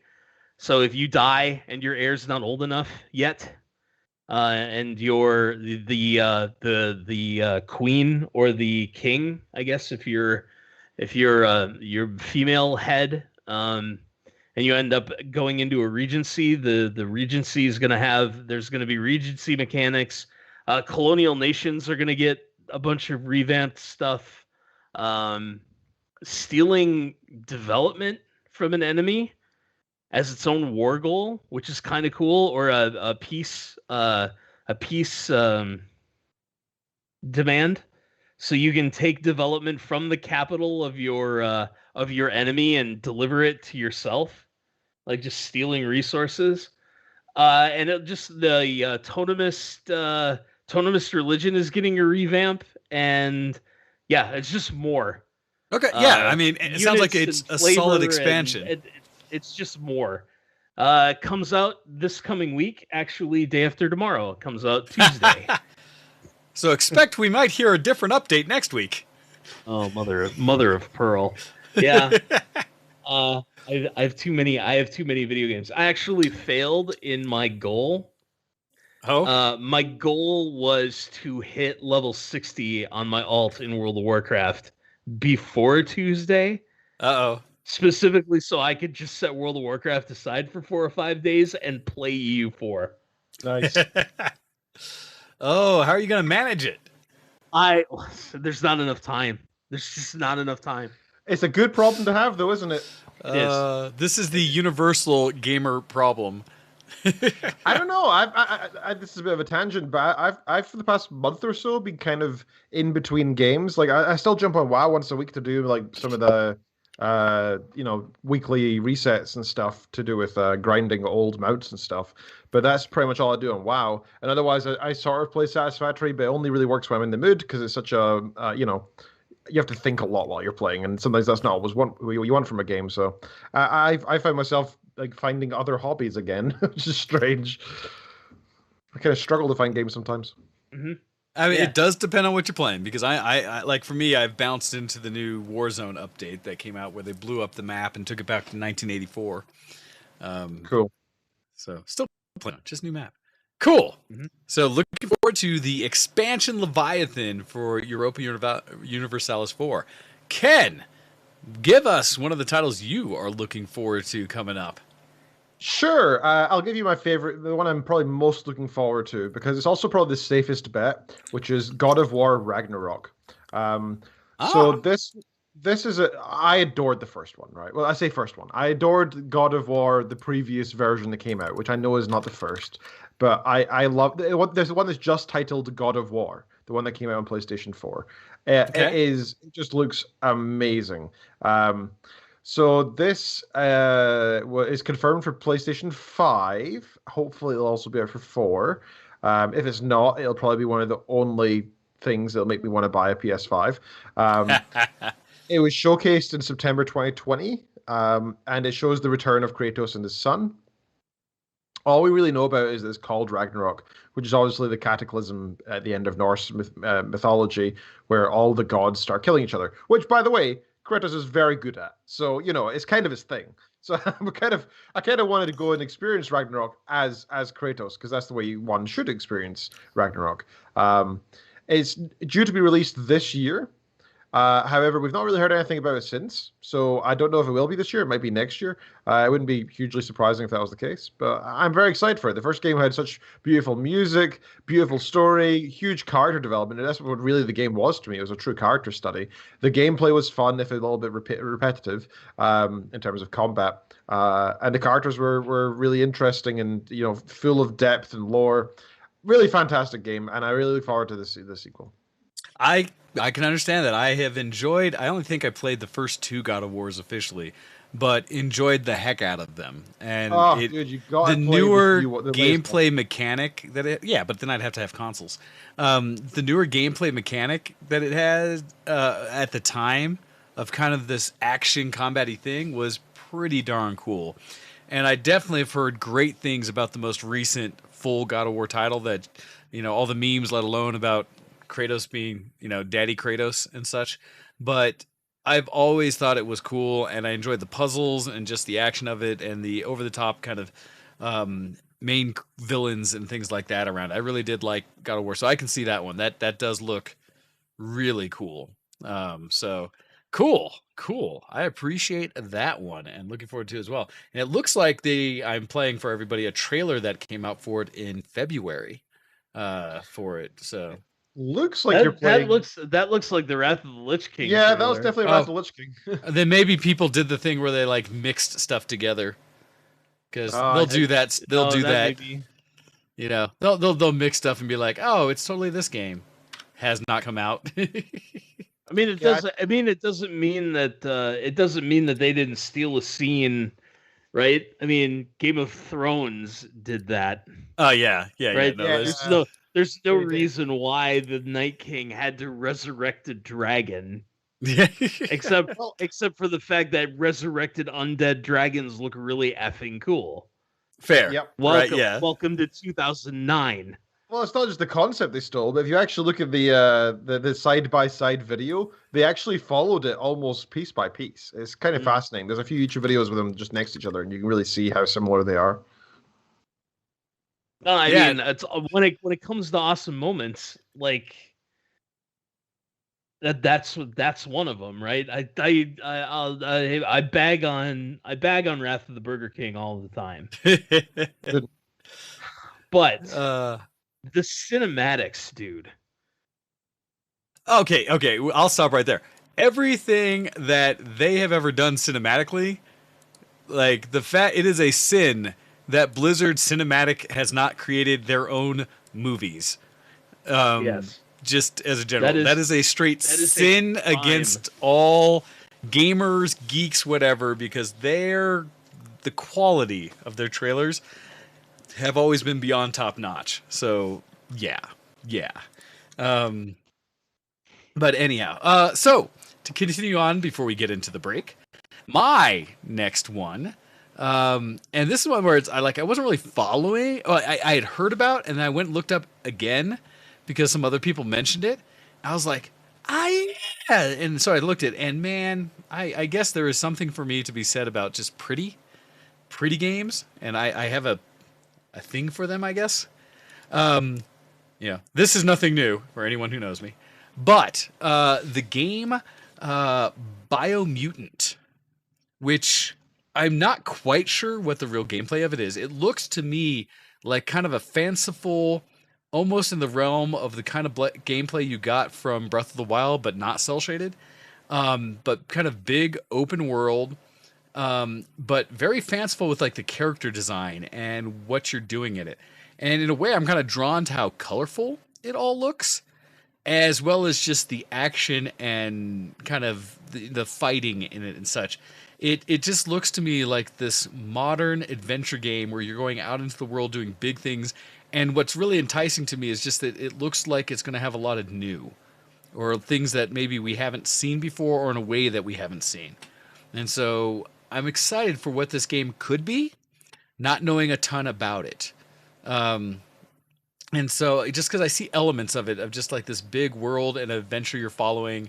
So if you die and your heir's not old enough yet, and you're the queen or the king, I guess, if you're female head, and you end up going into a regency, the regency is going to have, there's going to be regency mechanics. Colonial nations are going to get a bunch of revamped stuff. Stealing development from an enemy as its own war goal, which is kind of cool, or a peace demand. So you can take development from the capital of your enemy and deliver it to yourself, like just stealing resources. And it just the Totemist religion is getting a revamp, and yeah, it's just more. Okay, yeah, I mean, it sounds like it's a solid expansion. It's just more. Comes out this coming week. Actually, day after tomorrow. It comes out Tuesday. So expect we might hear a different update next week. Oh, mother of pearl. Yeah. I have too many video games. I actually failed in my goal. Oh. My goal was to hit level 60 on my alt in World of Warcraft before Tuesday. Uh-oh. Specifically so I could just set World of Warcraft aside for 4 or 5 days and play EU4. Nice. Oh, how are you going to manage it? There's not enough time. There's just not enough time. It's a good problem to have, though, isn't it? It is. This is the universal gamer problem. I don't know. I this is a bit of a tangent, but I've for the past month or so been kind of in between games. Like I still jump on WoW once a week to do like some of the weekly resets and stuff to do with grinding old mounts and stuff. But that's pretty much all I do on WoW. And otherwise, I sort of play Satisfactory, but it only really works when I'm in the mood because it's such a you have to think a lot while you're playing, and sometimes that's not always what you want from a game. So I find myself like finding other hobbies again, which is strange. I kind of struggle to find games sometimes. Mm-hmm. I mean, It does depend on what you're playing, because I like, for me, I've bounced into the new Warzone update that came out where they blew up the map and took it back to 1984. Cool. So still playing, just new map. Cool. Mm-hmm. So looking forward to the expansion Leviathan for Europa Universalis 4. Ken, give us one of the titles you are looking forward to coming up. Sure. I'll give you my favorite, the one I'm probably most looking forward to, because it's also probably the safest bet, which is God of War Ragnarok. So this is I adored the first one, right? Well, I say first one. I adored God of War, the previous version that came out, which I know is not the first, but I love there's one that's just titled God of War, the one that came out on PlayStation 4. It just looks amazing. So this is confirmed for PlayStation 5. Hopefully it'll also be out for 4. If it's not, it'll probably be one of the only things that'll make me want to buy a PS5. It was showcased in September 2020, and it shows the return of Kratos and his son. All we really know about it is that it's called Ragnarok, which is obviously the cataclysm at the end of Norse mythology, where all the gods start killing each other. Which, by the way, Kratos is very good at. So, it's kind of his thing. So I kind of wanted to go and experience Ragnarok as Kratos, because that's the way one should experience Ragnarok. It's due to be released this year. However, we've not really heard anything about it since, so I don't know if it will be this year. It might be next year. It wouldn't be hugely surprising if that was the case, but I'm very excited for it. The first game had such beautiful music, beautiful story, huge character development, and that's what really the game was to me. It was a true character study. The gameplay was fun, if a little bit repetitive, in terms of combat, and the characters were really interesting and full of depth and lore. Really fantastic game, and I really look forward to this sequel. I can understand that. I have enjoyed. I only think I played the first 2 God of Wars officially, but enjoyed the heck out of them. And dude, you got the to play newer the gameplay mechanic that it. Yeah, but then I'd have to have consoles. The newer gameplay mechanic that it had at the time of kind of this action combat-y thing was pretty darn cool. And I definitely have heard great things about the most recent full God of War title. That all the memes, let alone about Kratos being, Daddy Kratos and such. But I've always thought it was cool, and I enjoyed the puzzles and just the action of it and the over-the-top kind of main villains and things like that around. I really did like God of War, so I can see that one. That does look really cool. So cool. I appreciate that one and looking forward to it as well. And it looks like I'm playing for everybody a trailer that came out for it in February for it. So looks like you're playing. That looks like the Wrath of the Lich King. Yeah, trailer. that was definitely Wrath of the Lich King. Then maybe people did the thing where they like mixed stuff together, because they'll do that. They'll do that. They'll mix stuff and be like, "Oh, it's totally this game." Has not come out. I mean, it doesn't. I mean, it doesn't mean that. It doesn't mean that they didn't steal a scene, right? I mean, Game of Thrones did that. Oh yeah, right. No, there's no reason why the Night King had to resurrect a dragon. except for the fact that resurrected undead dragons look really effing cool. Fair. Yep. Welcome, right, yeah. Welcome to 2009. Well, it's not just the concept they stole, but if you actually look at the side-by-side video, they actually followed it almost piece by piece. It's kind of fascinating. There's a few YouTube videos with them just next to each other, and you can really see how similar they are. No, I mean, it's when it comes to awesome moments, like that's one of them, right? I bag on Wrath of the Burger King all the time, but the cinematics, dude. Okay, I'll stop right there. Everything that they have ever done cinematically, like it is a sin that Blizzard Cinematic has not created their own movies. Yes. Just as a general, that is a straight sin against all gamers, geeks, whatever, because the quality of their trailers have always been beyond top notch. So yeah. But anyhow, so to continue on before we get into the break, my next one, and this is one where I wasn't really following. I had heard about, and I went and looked up again because some other people mentioned it. I was like, and so I looked at it, and man, I guess there is something for me to be said about just pretty games, and I have a thing for them, I guess. This is nothing new for anyone who knows me, but the game Biomutant, which I'm not quite sure what the real gameplay of it is. It looks to me like kind of a fanciful, almost in the realm of the kind of gameplay you got from Breath of the Wild, but not cel shaded, but kind of big open world. But very fanciful with like the character design and what you're doing in it. And in a way, I'm kind of drawn to how colorful it all looks, as well as just the action and kind of the fighting in it and such. It just looks to me like this modern adventure game where you're going out into the world doing big things. And what's really enticing to me is just that it looks like it's going to have a lot of new, or things that maybe we haven't seen before, or in a way that we haven't seen. And so I'm excited for what this game could be, not knowing a ton about it. And so just because I see elements of it, of just like this big world and adventure you're following.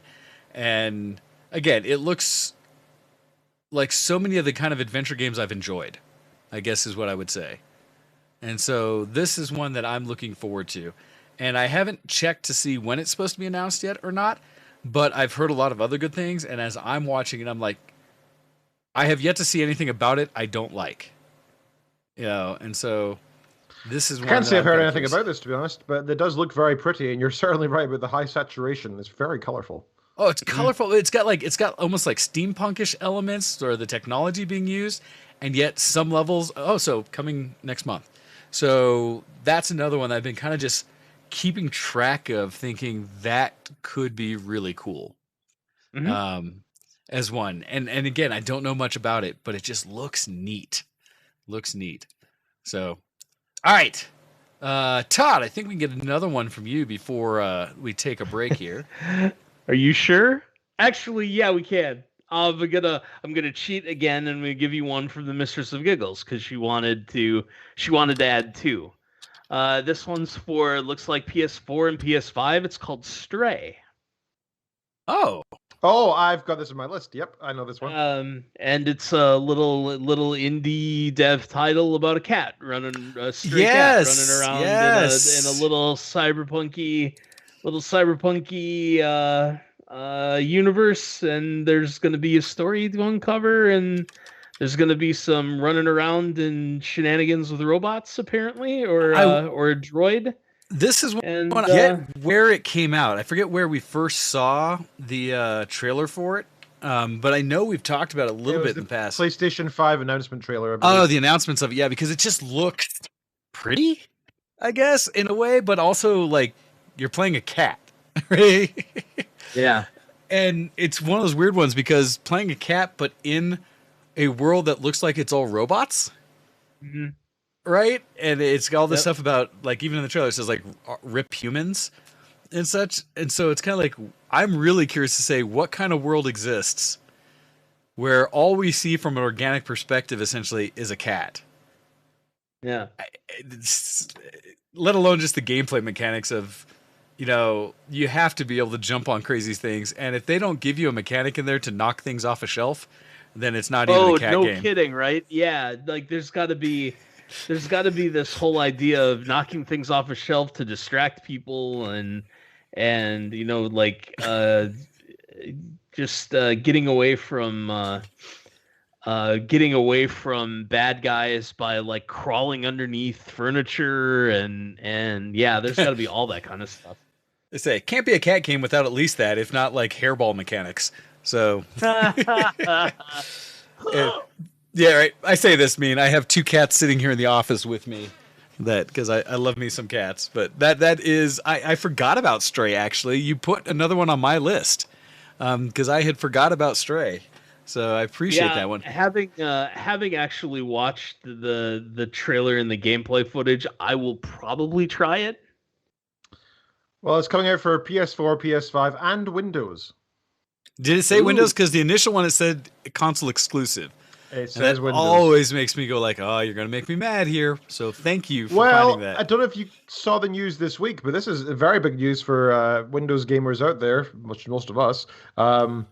And again, it looks like so many of the kind of adventure games I've enjoyed, I guess is what I would say. And so this is one that I'm looking forward to. And I haven't checked to see when it's supposed to be announced yet or not, but I've heard a lot of other good things. And as I'm watching it, I'm like, I have yet to see anything about it I don't like. And so this is I one can't that say I've I'm heard kinda anything curious. about this, to be honest, but it does look very pretty, and you're certainly right about the high saturation. It's very colorful. Oh, it's colorful. It's got almost like steampunkish elements or the technology being used, and yet some levels. Oh, so coming next month. So that's another one that I've been kind of just keeping track of, thinking that could be really cool. Mhm. As one, and again, I don't know much about it, but it just looks neat. Looks neat. So, all right, Todd, I think we can get another one from you before we take a break here. Are you sure? Actually, yeah, we can. I'm gonna cheat again, and we give you one from the Mistress of Giggles because she wanted to add two. This one's for looks like PS4 and PS5. It's called Stray. Oh, Oh, I've got this on my list. Yep, I know this one. And it's a little indie dev title about a cat running a stray cat running yes, around in a yes. little cyberpunky universe, and there's going to be a story to uncover, and there's going to be some running around and shenanigans with robots apparently, or a droid. This is one And I forget where it came out. I forget where we first saw the trailer for it, but I know we've talked about it a little It was bit in the past. PlayStation 5 announcement trailer. I believe. Oh, the announcements of it, yeah, because it just looks pretty, I guess, in a way, but also like you're playing a cat, right? yeah. And it's one of those weird ones because playing a cat, but in a world that looks like it's all robots. Mm-hmm. Right? And it's got all this Yep. stuff about, like, even in the trailer, it says, like, rip humans and such. And so it's kind of like, I'm really curious to say what kind of world exists where all we see from an organic perspective essentially is a cat. Yeah. Let alone just the gameplay mechanics of, you have to be able to jump on crazy things. And if they don't give you a mechanic in there to knock things off a shelf, then it's not even a cat no game. kidding, right? Yeah, like there's got to be this whole idea of knocking things off a shelf to distract people, and just getting away from bad guys by like crawling underneath furniture, and yeah, there's got to be all that kind of stuff. They say it can't be a cat game without at least that, if not like hairball mechanics. So yeah, right. I say this, I have two cats sitting here in the office with me, because I love me some cats. But that is, I forgot about Stray. Actually, you put another one on my list because I had forgot about Stray. So I appreciate that one. Having actually watched the trailer and the gameplay footage, I will probably try it. Well, it's coming out for PS4, PS5, and Windows. Did it say Windows? Because the initial one, it said console exclusive. It says Windows. Always makes me go like, oh, you're going to make me mad here. So thank you for finding that. I don't know if you saw the news this week, but this is very big news for Windows gamers out there, most of us. Not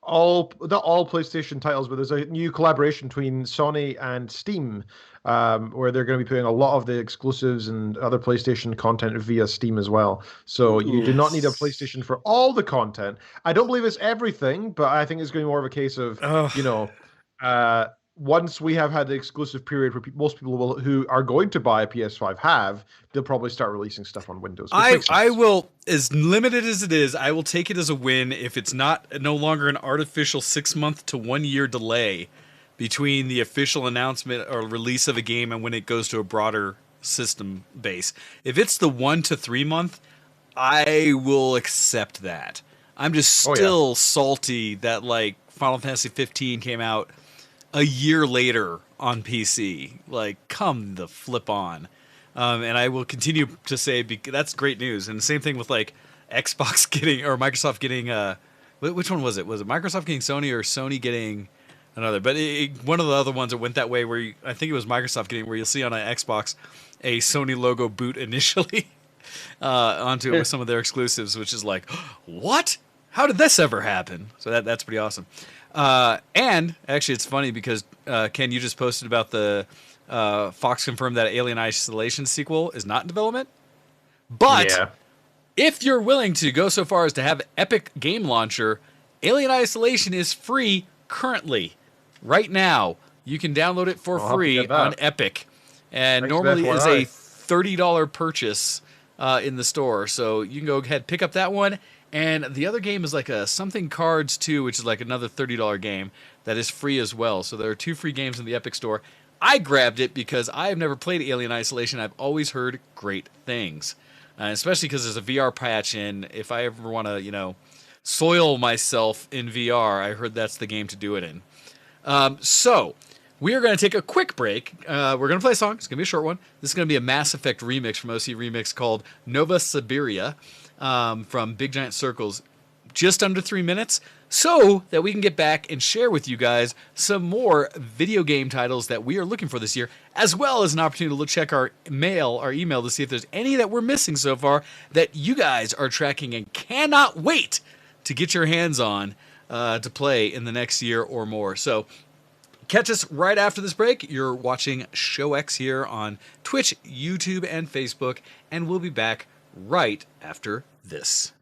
all PlayStation titles, but there's a new collaboration between Sony and Steam, where they're going to be putting a lot of the exclusives and other PlayStation content via Steam as well. So you do not need a PlayStation for all the content. I don't believe it's everything, but I think it's going to be more of a case of, once we have had the exclusive period where most people who are going to buy a PS5 they'll probably start releasing stuff on Windows. I will, as limited as it is, I will take it as a win if it's no longer an artificial 6-month to 1 year delay between the official announcement or release of a game and when it goes to a broader system base. If it's the 1 to 3 month, I will accept that. I'm just still salty that like Final Fantasy 15 came out a year later on PC. Like, come the flip on. And I will continue to say that's great news. And the same thing with like Xbox getting, or Microsoft getting, which one was it? Was it Microsoft getting Sony or Sony getting another? But one of the other ones that went that way where I think it was Microsoft getting, where you'll see on an Xbox a Sony logo boot initially onto it with some of their exclusives, which is like, what? How did this ever happen? So that's pretty awesome. And actually, it's funny because Ken, you just posted about the Fox confirmed that Alien Isolation sequel is not in development, but If you're willing to go so far as to have Epic Game Launcher, Alien Isolation is free currently. Right now, you can download it for free on Epic. And normally is a $30 purchase in the store. So you can go ahead pick up that one. And the other game is like a Something Cards 2, which is like another $30 game that is free as well. So there are 2 free games in the Epic Store. I grabbed it because I have never played Alien Isolation. I've always heard great things, especially because there's a VR patch. And if I ever want to, soil myself in VR, I heard that's the game to do it in. So we are going to take a quick break. We're going to play a song. It's going to be a short one. This is going to be a Mass Effect remix from OC Remix called Nova Siberia from Big Giant Circles. Just under 3 minutes, so that we can get back and share with you guys some more video game titles that we are looking for this year, as well as an opportunity to check our email to see if there's any that we're missing so far that you guys are tracking and cannot wait to get your hands on to play in the next year or more. So catch us right after this break. You're watching Show X here on Twitch, YouTube, and Facebook, and we'll be back right after this.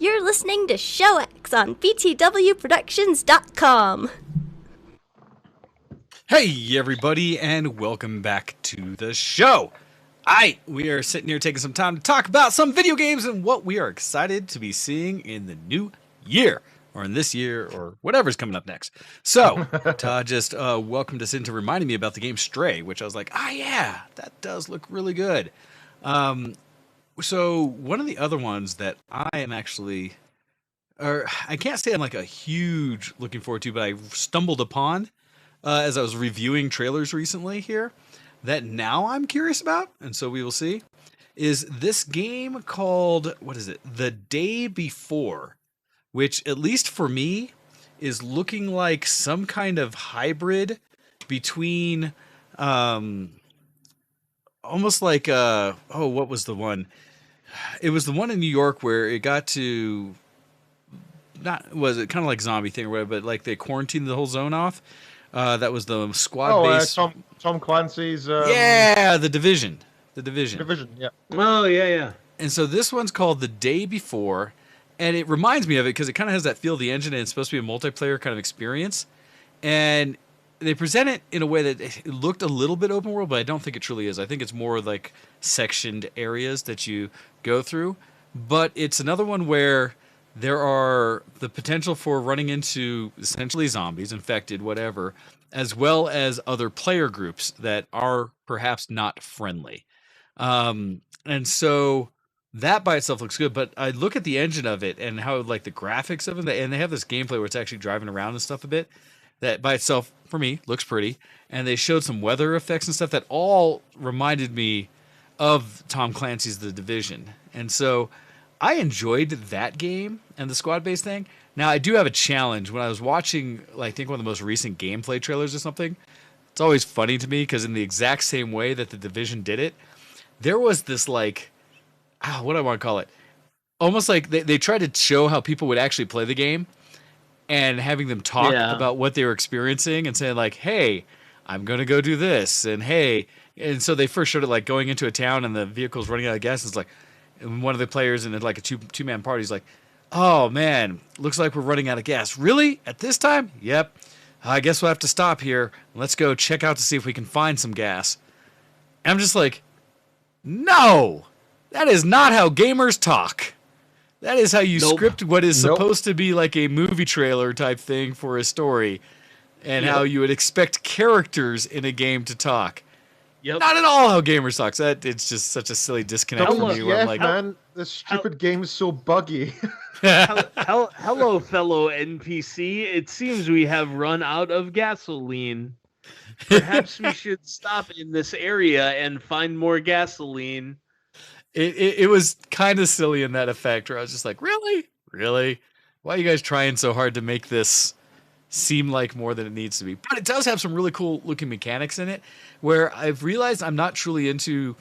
You're listening to Show X on BTWProductions.com. Hey, everybody, and welcome back to the show. We are sitting here taking some time to talk about some video games and what we are excited to be seeing in the new year, or in this year, or whatever's coming up next. So, Todd just welcomed us into reminding me about the game Stray, which I was like, yeah, that does look really good. So one of the other ones that I am actually, or I can't say I'm like a huge looking forward to, but I stumbled upon as I was reviewing trailers recently here, that now I'm curious about, and so we will see, is this game called, what is it? The Day Before which at least for me is looking like some kind of hybrid between almost like what was the one? It was the one in New York where it got to not was it kind of like zombie thing or whatever, but like they quarantined the whole zone off. That was the squad based. Tom Clancy's. Yeah, the Division. The Division. Division. Yeah. Oh yeah. And so this one's called The Day Before, and it reminds me of it because it kind of has that feel of the engine, and it's supposed to be a multiplayer kind of experience. And they present it in a way that it looked a little bit open world, but I don't think it truly is. I think it's more like sectioned areas that you go through. But it's another one where there are the potential for running into essentially zombies, infected, whatever, as well as other player groups that are perhaps not friendly. And so that by itself looks good, but I look at the engine of it and how like the graphics of it, and they have this gameplay where it's actually driving around and stuff a bit. That by itself, for me, looks pretty. And they showed some weather effects and stuff that all reminded me of Tom Clancy's The Division. And so I enjoyed that game and the squad-based thing. Now, I do have a challenge. When I was watching, like, I think one of the most recent gameplay trailers or something, it's always funny to me because in the exact same way that The Division did it, there was this, like, what do I want to call it? Almost like they tried to show how people would actually play the game, and having them talk about what they were experiencing and saying like, hey, I'm going to go do this. And hey, and so they first showed it like going into a town and the vehicle's running out of gas. It's like, and one of the players in like a two-man party is like, oh man, looks like we're running out of gas. Really? At this time? Yep. I guess we'll have to stop here. Let's go check out to see if we can find some gas. And I'm just like, no, that is not how gamers talk. That is how you script what is supposed to be like a movie trailer type thing for a story, and how you would expect characters in a game to talk. Yep. Not at all how gamers talk. So it's just such a silly disconnect for me. Where I'm like, man, this stupid game is so buggy. Hello, fellow NPC. It seems we have run out of gasoline. Perhaps we should stop in this area and find more gasoline. It was kind of silly in that effect where I was just like, really? Why are you guys trying so hard to make this seem like more than it needs to be? But it does have some really cool looking mechanics in it where I've realized I'm not truly into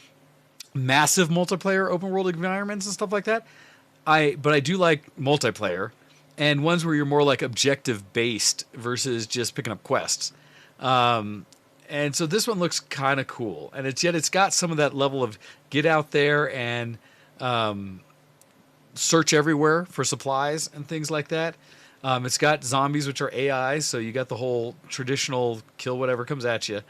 massive multiplayer open world environments and stuff like that. But I do like multiplayer and ones where you're more like objective based versus just picking up quests. And so this one looks kind of cool, and it's got some of that level of get out there and search everywhere for supplies and things like that. It's got zombies, which are AI, so you got the whole traditional kill whatever comes at you,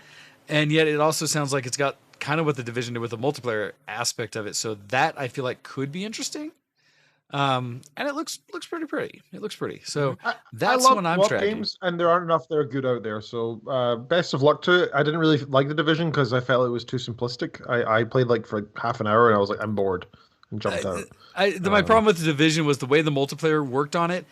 and yet it also sounds like it's got kind of what The Division did with the multiplayer aspect of it. So that I feel like could be interesting. And it looks pretty. It looks pretty. So that's I love what I'm tracking. Games, and there aren't enough that are good out there. So best of luck to it. I didn't really like The Division because I felt it was too simplistic. I played like for half an hour and I was like, I'm bored, and jumped out. My problem with The Division was the way the multiplayer worked on it.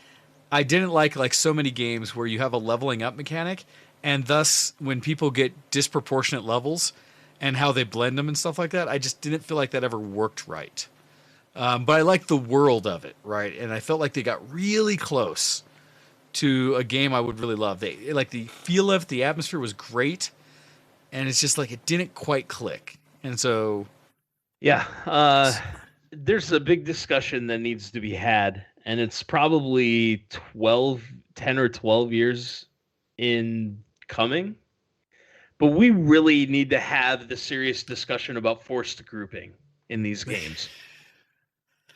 I didn't like so many games where you have a leveling up mechanic, and thus when people get disproportionate levels and how they blend them and stuff like that, I just didn't feel like that ever worked right. But I like the world of it, right? And I felt like they got really close to a game I would really love. They like the feel of it, the atmosphere was great, and it's just like it didn't quite click. And so, there's a big discussion that needs to be had, and it's probably 10 or 12 years in coming. But we really need to have the serious discussion about forced grouping in these games.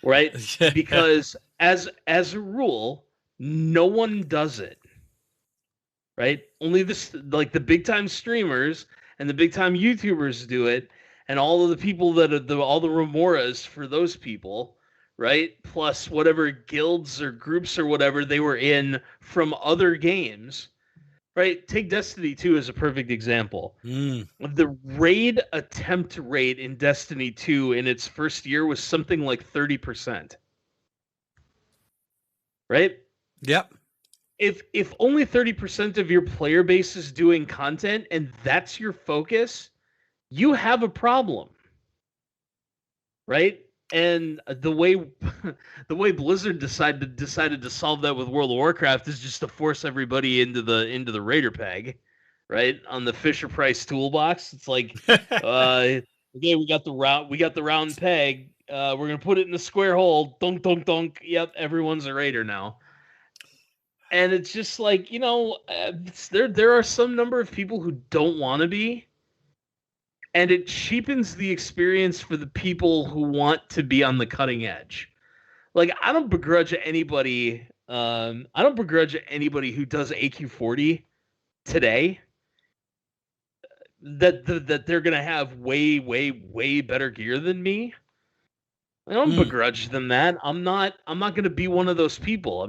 Right? Because as a rule, no one does it. Right? Only like the big time streamers and the big time YouTubers do it, and all of the people that are all the remoras for those people, right? Plus whatever guilds or groups or whatever they were in from other games. Right? Take Destiny 2 as a perfect example. The raid attempt rate in Destiny 2 in its first year was something like 30%. Right? Yep. If only 30% of your player base is doing content and that's your focus, you have a problem. Right? And the way the way Blizzard decided to solve that with World of Warcraft is just to force everybody into the Raider peg, right? On the Fisher Price toolbox. It's like okay, we got the round peg. We're gonna put it in the square hole. Dunk, dunk, dunk. Yep, everyone's a Raider now. And it's just like, there are some number of people who don't want to be, and it cheapens the experience for the people who want to be on the cutting edge. Like, I don't begrudge anybody. I don't begrudge anybody who does AQ40 today. That they're gonna have way, way, way better gear than me. I don't begrudge them that. I'm not gonna be one of those people.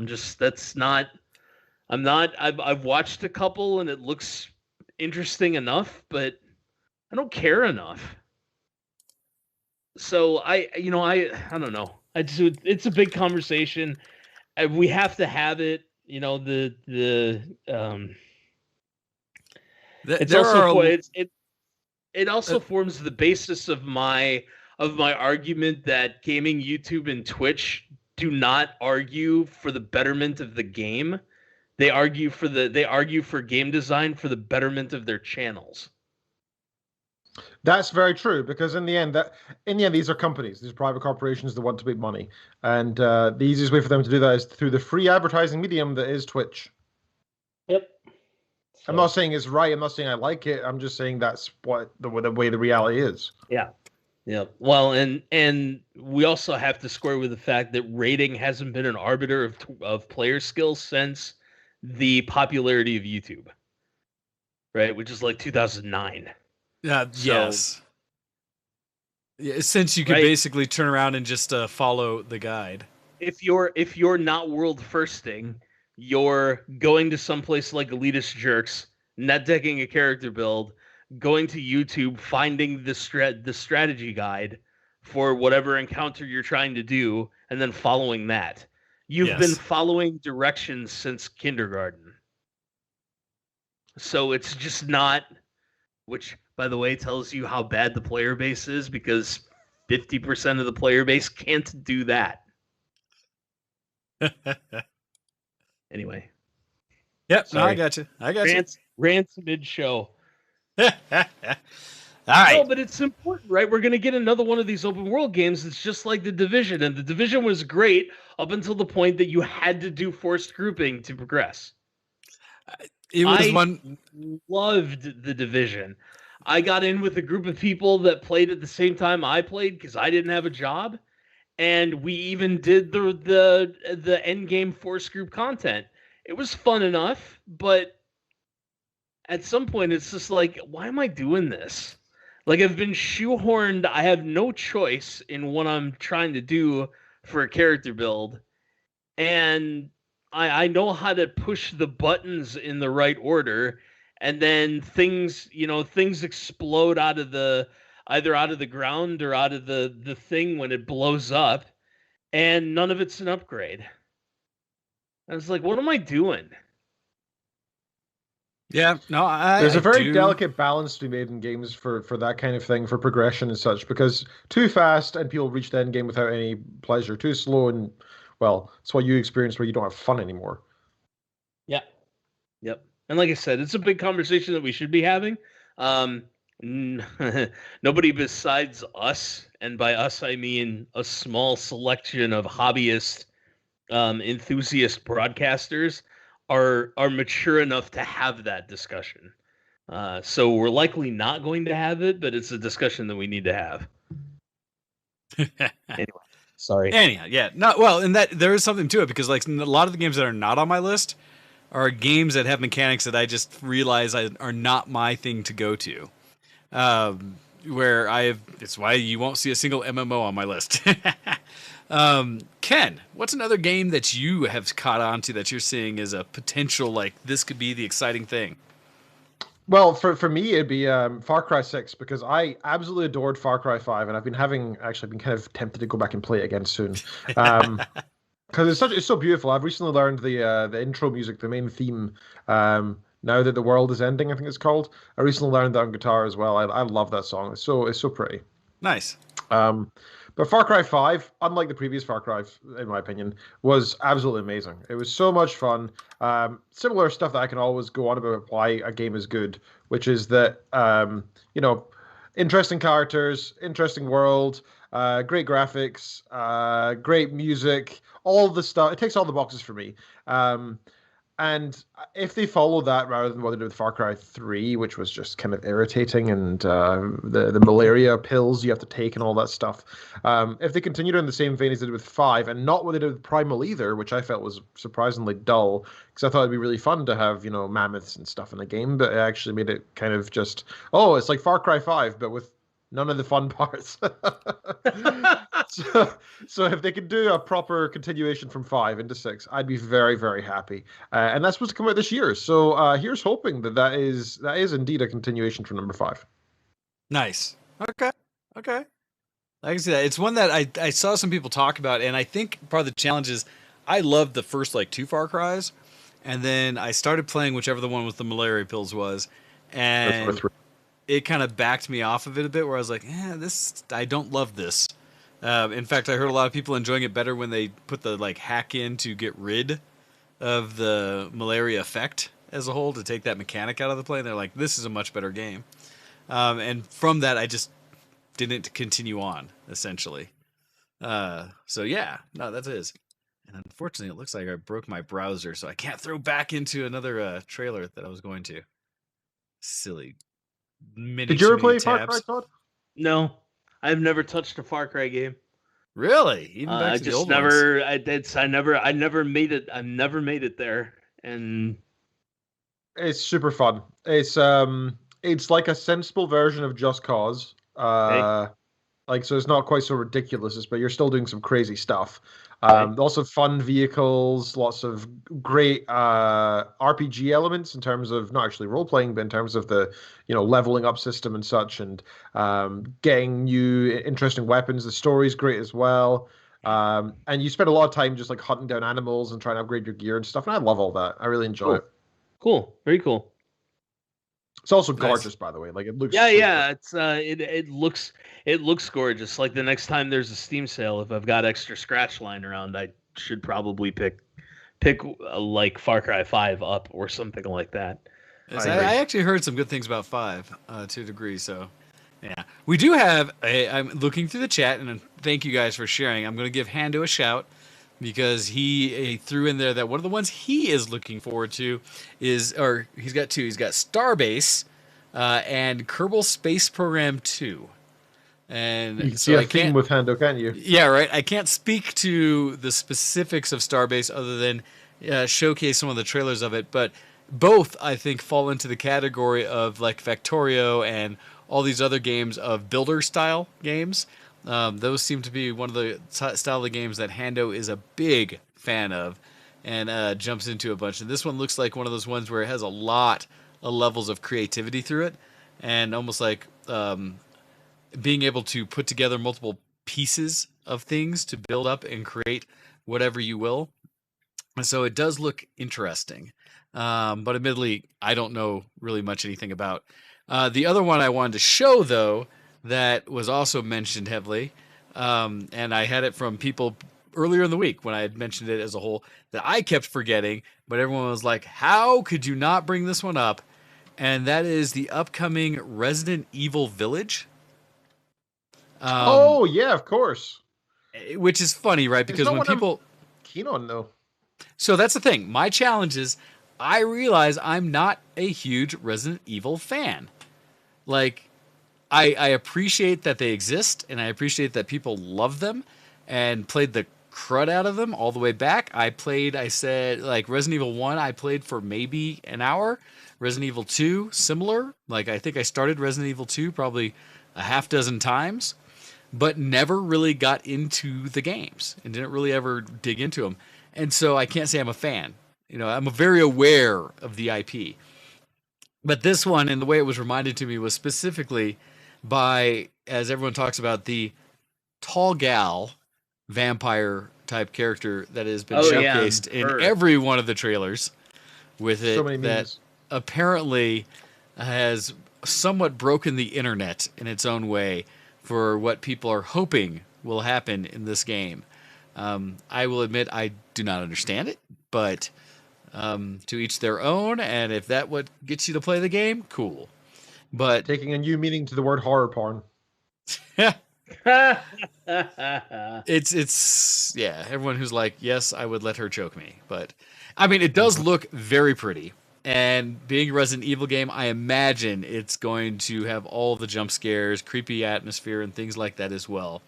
I've watched a couple and it looks interesting enough, but I don't care enough. So I don't know. It's a big conversation. We have to have it. It also forms the basis of my argument that gaming, YouTube, and Twitch do not argue for the betterment of the game. They argue for game design for the betterment of their channels. That's very true, because in the end, these are companies, these are private corporations that want to make money, and the easiest way for them to do that is through the free advertising medium that is Twitch. Yep. So, I'm not saying it's right. I'm not saying I like it. I'm just saying that's what the way the reality is. Yeah. Yeah. Well, and we also have to square with the fact that rating hasn't been an arbiter of player skills since the popularity of YouTube, right? Which is like 2009. Yes. Yeah, since you could basically turn around and just follow the guide. If you're not world firsting, you're going to someplace like Elitist Jerks, net decking a character build, going to YouTube, finding the strategy guide for whatever encounter you're trying to do, and then following that. You've been following directions since kindergarten. So it's just not, which, by the way, tells you how bad the player base is, because 50% of the player base can't do that. Anyway. Yep, no, I got you. Rants mid-show. All right. No, but it's important, right? We're going to get another one of these open world games that's just like The Division, and The Division was great up until the point that you had to do forced grouping to progress. I loved The Division. I got in with a group of people that played at the same time I played because I didn't have a job, and we even did the end game forced group content. It was fun enough, but at some point it's just like, why am I doing this? Like, I've been shoehorned. I have no choice in what I'm trying to do for a character build, and I know how to push the buttons in the right order, and then things explode either out of the ground or out of the thing when it blows up, and none of it's an upgrade. I was like, what am I doing? Yeah, no, there's a very delicate balance to be made in games for that kind of thing, for progression and such, because too fast and people reach the end game without any pleasure. Too slow and, well, it's what you experience where you don't have fun anymore. Yeah. Yep. And like I said, it's a big conversation that we should be having. Nobody besides us, and by us I mean a small selection of hobbyist, enthusiast broadcasters, are mature enough to have that discussion. So we're likely not going to have it, but it's a discussion that we need to have. Anyway, sorry. Anyhow, yeah. No, well, and that there is something to it, because like a lot of the games that are not on my list are games that have mechanics that I just realize are not my thing to go to. It's why you won't see a single MMO on my list. Ken, what's another game that you have caught on to that you're seeing as a potential, like, this could be the exciting thing? Well, for me, it'd be Far Cry 6, because I absolutely adored Far Cry 5, and I've been kind of tempted to go back and play it again soon. Because it's so beautiful. I've recently learned the intro music, the main theme, Now That the World Is Ending, I think it's called. I recently learned that on guitar as well. I love that song. It's so pretty. Nice. But Far Cry 5, unlike the previous Far Cry, in my opinion, was absolutely amazing. It was so much fun. Similar stuff that I can always go on about why a game is good, which is that, interesting characters, interesting world, great graphics, great music, all the stuff. It ticks all the boxes for me. And if they follow that rather than what they did with Far Cry 3, which was just kind of irritating, and the malaria pills you have to take and all that stuff, if they continued in the same vein as they did with 5, and not what they did with Primal either, which I felt was surprisingly dull, because I thought it'd be really fun to have, mammoths and stuff in the game, but it actually made it kind of just, it's like Far Cry 5, but with none of the fun parts. So if they could do a proper continuation from 5 into 6, I'd be very, very happy. And that's supposed to come out this year. So here's hoping that is indeed a continuation from number 5. Nice. Okay. I can see that. It's one that I saw some people talk about, and I think part of the challenge is I loved the first 2 Far Cries, and then I started playing whichever the one with the malaria pills was, and it kind of backed me off of it a bit, where I was like, I don't love this. In fact, I heard a lot of people enjoying it better when they put the hack in to get rid of the malaria effect as a whole, to take that mechanic out of the play. And they're like, this is a much better game. And from that, I just didn't continue on, essentially. So yeah, no, that is. And unfortunately, it looks like I broke my browser, so I can't throw back into another trailer that I was going to. Silly. Did you ever play Far Cry, Todd? No, I've never touched a Far Cry game. Really? Even back I to just the old never. ones? I never made it. I never made it there, and it's super fun. It's like a sensible version of Just Cause. So it's not quite so ridiculous, but you're still doing some crazy stuff. Lots of fun vehicles, lots of great RPG elements in terms of not actually role playing, but in terms of the leveling up system and such, and getting new interesting weapons. The story's great as well, and you spend a lot of time just hunting down animals and trying to upgrade your gear and stuff. And I love all that. I really enjoy it. Cool, very cool. It's also gorgeous, by the way. It looks. Yeah. It's it looks gorgeous. Like the next time there's a Steam sale, if I've got extra scratch lying around, I should probably pick Far Cry 5 up or something like that. I actually heard some good things about 5 to a degree. So yeah, we do have. I'm looking through the chat, and thank you guys for sharing. I'm going to give Hando a shout, because he threw in there that one of the ones he is looking forward to he's got 2. He's got Starbase and Kerbal Space Program 2. And you can see a theme with Hando, can't you? Yeah, right. I can't speak to the specifics of Starbase other than showcase some of the trailers of it, but both, I think, fall into the category of Factorio and all these other games of builder-style games. Those seem to be one of the style of games that Hando is a big fan of, and jumps into a bunch. And this one looks like one of those ones where it has a lot of levels of creativity through it, and almost like being able to put together multiple pieces of things to build up and create whatever you will. And so it does look interesting. But admittedly, I don't know really much anything about. The other one I wanted to show, though, that was also mentioned heavily, and I had it from people earlier in the week when I had mentioned it as a whole, that I kept forgetting, but everyone was like, how could you not bring this one up? And that is the upcoming Resident Evil Village. Oh, yeah, of course. Which is funny, right? Because when people... keen on, though. So that's the thing. My challenge is, I realize I'm not a huge Resident Evil fan. I appreciate that they exist, and I appreciate that people love them and played the crud out of them all the way back. Resident Evil 1, I played for maybe an hour. Resident Evil 2, similar. I think I started Resident Evil 2 probably a half dozen times, but never really got into the games and didn't really ever dig into them. And so I can't say I'm a fan. I'm very aware of the IP. But this one, and the way it was reminded to me, was specifically by, as everyone talks about, the tall gal vampire type character that has been showcased in every one of the trailers with it, so many memes. That apparently has somewhat broken the internet in its own way for what people are hoping will happen in this game. I will admit I do not understand it, but to each their own. And if that what gets you to play the game, cool. But Taking a new meaning to the word horror porn. it's yeah. Everyone who's like, yes, I would let her choke me, but I mean, it does look very pretty. And being a Resident Evil game, I imagine it's going to have all the jump scares, creepy atmosphere, and things like that as well.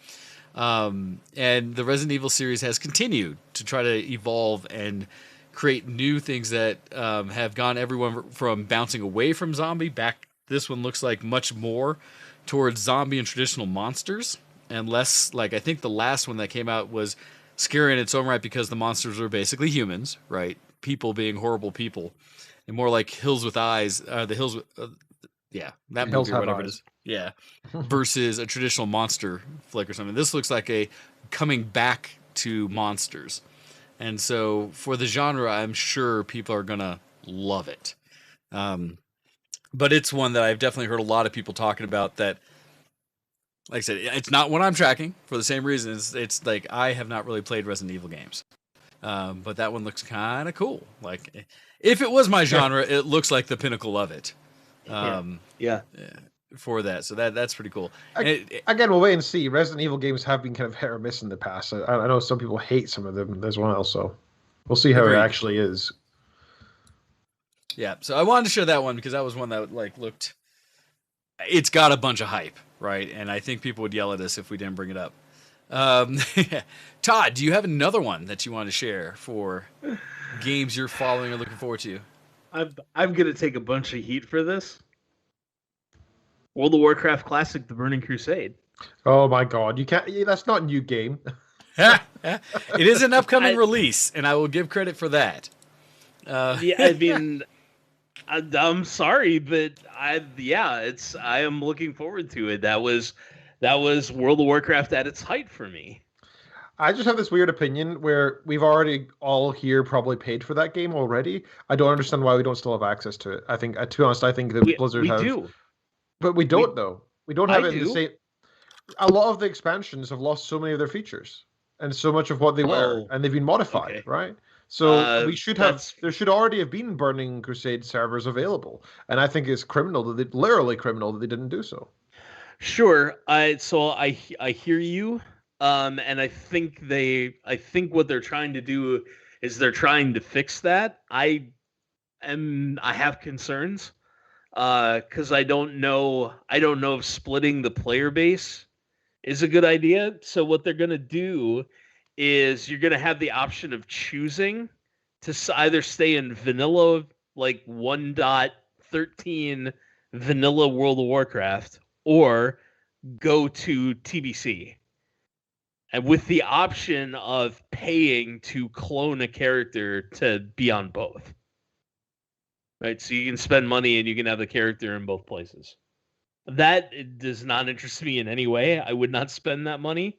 And the Resident Evil series has continued to try to evolve and create new things that have gone everyone from bouncing away from zombie back. This one looks like much more towards zombie and traditional monsters, and less like I think the last one that came out was scary in its own right because the monsters are basically humans, right? People being horrible people, and more like Hills with Eyes, the Hills with, that Hills movie or Have whatever it Eyes. is, yeah, versus a traditional monster flick or something. This looks like a coming back to monsters, and so for the genre, I'm sure people are gonna love it. But it's one that I've definitely heard a lot of people talking about that, like I said, it's not one I'm tracking for the same reason. It's like I have not really played Resident Evil games. But that one looks kind of cool. Like, if it was my genre, it looks like the pinnacle of it. Yeah. For that. So that's pretty cool. Again, we'll wait and see. Resident Evil games have been kind of hit or miss in the past. I know some people hate some of them as well, so we'll see how Agreed. it actually is. Yeah, so I wanted to share that one because that was one that like looked. It's got a bunch of hype, right? And I think people would yell at us if we didn't bring it up. Todd, do you have another one that you want to share for games you're following or looking forward to? I'm gonna take a bunch of heat for this. World of Warcraft Classic: The Burning Crusade. Oh my God, you can't. That's not a new game. It is an upcoming release, and I will give credit for that. Yeah, I mean, I'm sorry, but I am looking forward to it. That was World of Warcraft at its height for me. I just have this weird opinion where we've already all here probably paid for that game already. I don't understand why we don't still have access to it. I think, to be honest, I think that Blizzard have. do. But we don't, though. We don't have it in the do. same. A lot of the expansions have lost so many of their features and so much of what they were, and they've been modified, okay. right? So we should have. that's- There should already have been Burning Crusade servers available, and I think it's criminal that literally criminal that they didn't do so. Sure. I hear you. And I think what they're trying to do is they're trying to fix that. I have concerns. Because I don't know if splitting the player base is a good idea. So what they're gonna do is you're gonna have the option of choosing to either stay in vanilla, like 1.13 vanilla World of Warcraft, or go to TBC. And with the option of paying to clone a character to be on both. Right, so you can spend money and you can have the character in both places. That does not interest me in any way. I would not spend that money.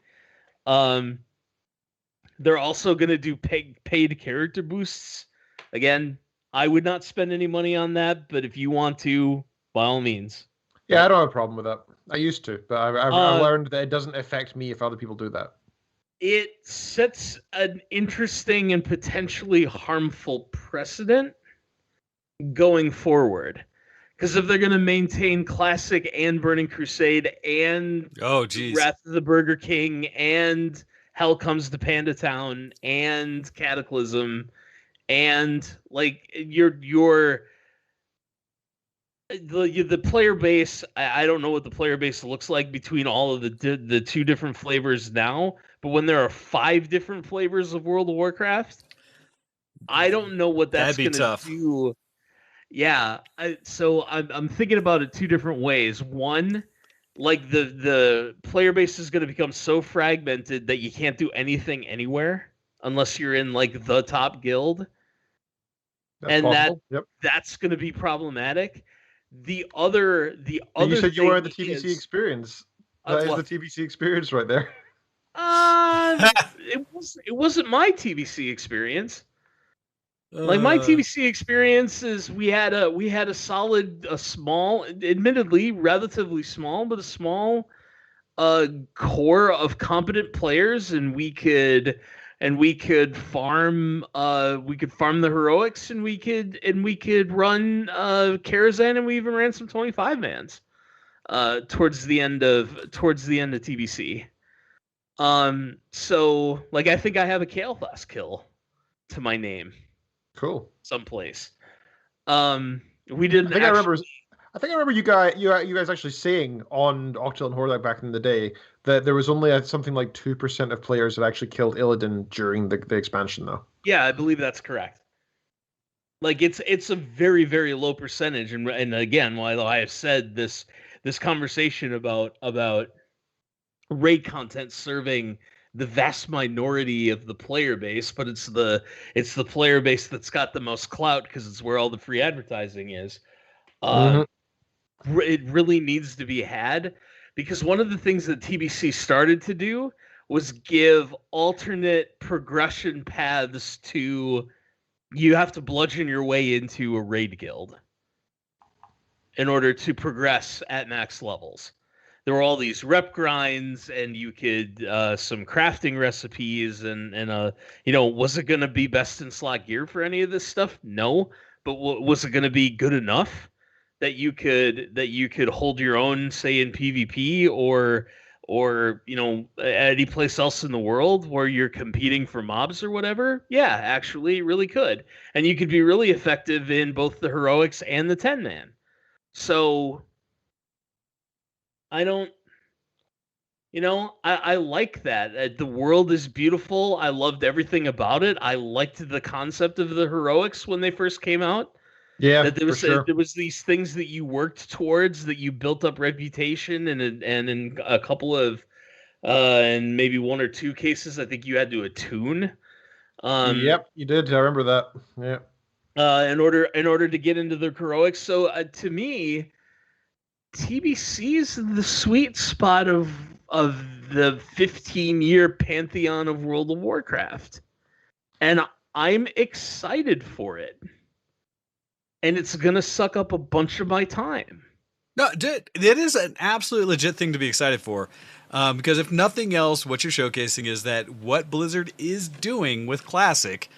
They're also going to do paid character boosts. Again, I would not spend any money on that, but if you want to, by all means. Yeah, I don't have a problem with that. I used to, but I've learned that it doesn't affect me if other people do that. It sets an interesting and potentially harmful precedent going forward, because if they're going to maintain Classic and Burning Crusade and Wrath of the Burger King and Hell Comes to Panda Town and Cataclysm and like the player base, I don't know what the player base looks like between all of the two different flavors now, but when there are 5 different flavors of World of Warcraft, I don't know what that's going to do. Yeah, so I'm thinking about it 2 different ways. One, like the player base is going to become so fragmented that you can't do anything anywhere unless you're in like the top guild, that's going to be problematic. The other you said you were the TBC is, experience. That is the TBC experience right there. It wasn't my TBC experience. Like my TBC experience is we had a small, admittedly relatively small, but a small a core of competent players, and we could farm the heroics, and we could run Karazhan, and we even ran some 25 mans towards the end of TBC. So like I think I have a Kael'thas kill to my name Cool. someplace. We didn't. I think I remember you guys actually saying on Octal and Hordak back in the day that there was only something like 2% of players that actually killed Illidan during the expansion, though. Yeah, I believe that's correct. Like it's a very, very low percentage, and again, while I have said this conversation about raid content serving the vast minority of the player base, but it's the player base that's got the most clout because it's where all the free advertising is. It really needs to be had, because one of the things that TBC started to do was give alternate progression paths to, you have to bludgeon your way into a raid guild in order to progress at max levels. There were all these rep grinds, and you could some crafting recipes, and was it going to be best in slot gear for any of this stuff? No, but was it going to be good enough that you could hold your own, say in PvP or any place else in the world where you're competing for mobs or whatever? Yeah, actually, it really could, and you could be really effective in both the heroics and the 10-man. So I like that. The world is beautiful. I loved everything about it. I liked the concept of the heroics when they first came out. Yeah, that there was for sure. There was these things that you worked towards, that you built up reputation, and in a couple of and maybe one or two cases, I think you had to attune. Yep, you did. I remember that. Yeah. In order to get into the heroics. So to me, TBC is the sweet spot of the 15-year pantheon of World of Warcraft, and I'm excited for it. And it's going to suck up a bunch of my time. No, it is an absolutely legit thing to be excited for. Because if nothing else, what you're showcasing is that what Blizzard is doing with Classic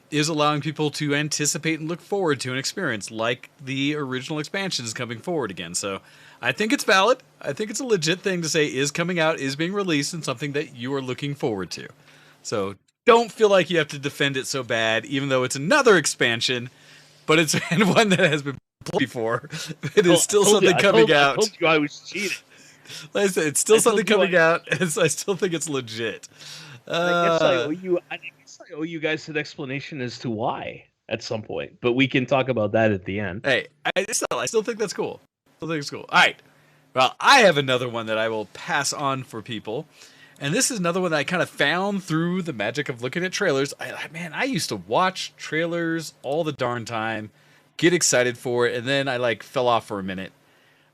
is allowing people to anticipate and look forward to an experience like the original expansions coming forward again. So I think it's valid. I think it's a legit thing to say is coming out, is being released, and something that you are looking forward to. So don't feel like you have to defend it so bad, even though it's another expansion. But it's one that has been played before. It is still something coming out. I told you I was cheating. Like I said, it's still something coming out, and so I still think it's legit. I guess I owe you guys an explanation as to why at some point, but we can talk about that at the end. Hey, I still think that's cool. I think it's cool. All right. Well, I have another one that I will pass on for people. And this is another one that I kind of found through the magic of looking at trailers. I used to watch trailers all the darn time, get excited for it, and then I fell off for a minute.